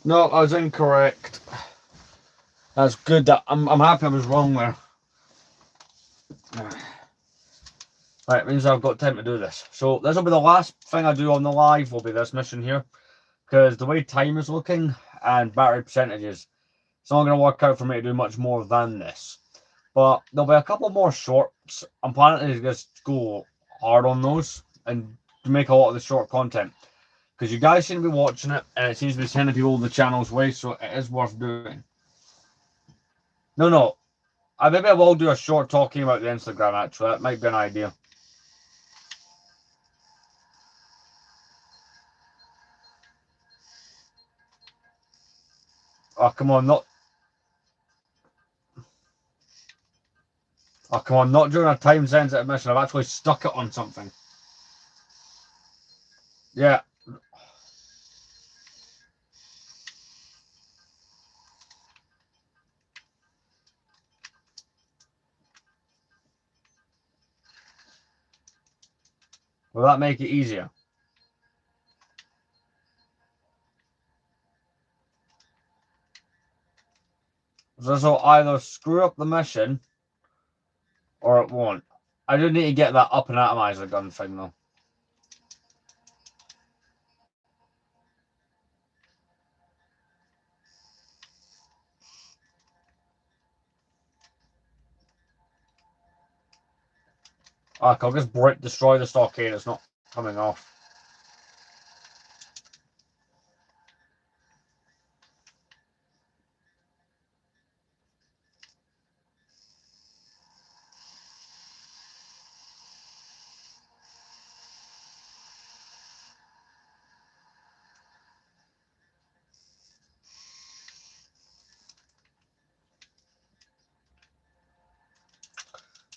No, I was incorrect. That's good. That I'm happy I was wrong there. Right, it means I've got time to do this. So this will be the last thing I do on the live, will be this mission here. Because the way time is looking and battery percentages, it's not going to work out for me to do much more than this. But there'll be a couple more shorts. I'm planning to just go hard on those and make a lot of the short content. Because you guys seem to be watching it and it seems to be sending people the channel's way, so it is worth doing. No. Maybe I will do a short talking about the Instagram, actually. That might be an idea. Oh, come on, not... Oh, come on, not during a time-sensitive mission. I've actually stuck it on something. Yeah. Will that make it easier? So this will either screw up the mission or it won't. I do need to get that up and atomize the gun thing though. I'll just destroy the stockade, it's not coming off.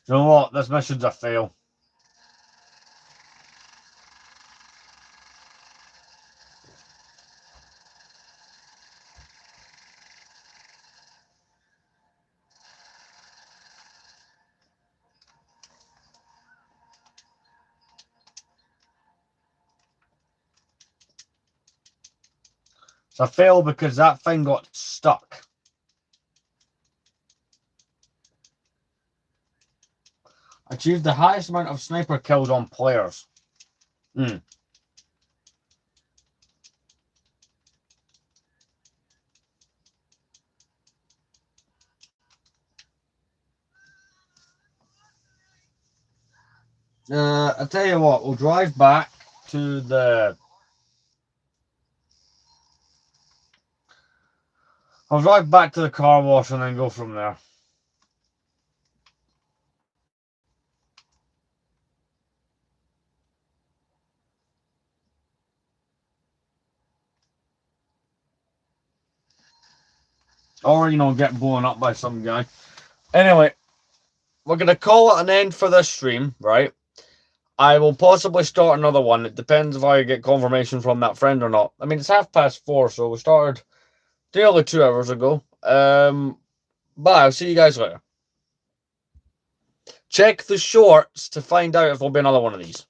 You know what? This mission's a fail. It's a fail because that thing got stuck. Achieved the highest amount of sniper kills on players. I tell you what, we'll drive back to the... I'll drive back to the car wash and then go from there. Or, you know, get blown up by some guy. Anyway, we're going to call it an end for this stream, right? I will possibly start another one. It depends if I get confirmation from that friend or not. I mean, it's 4:30, so we started nearly 2 hours ago. But I'll see you guys later. Check the shorts to find out if there'll be another one of these.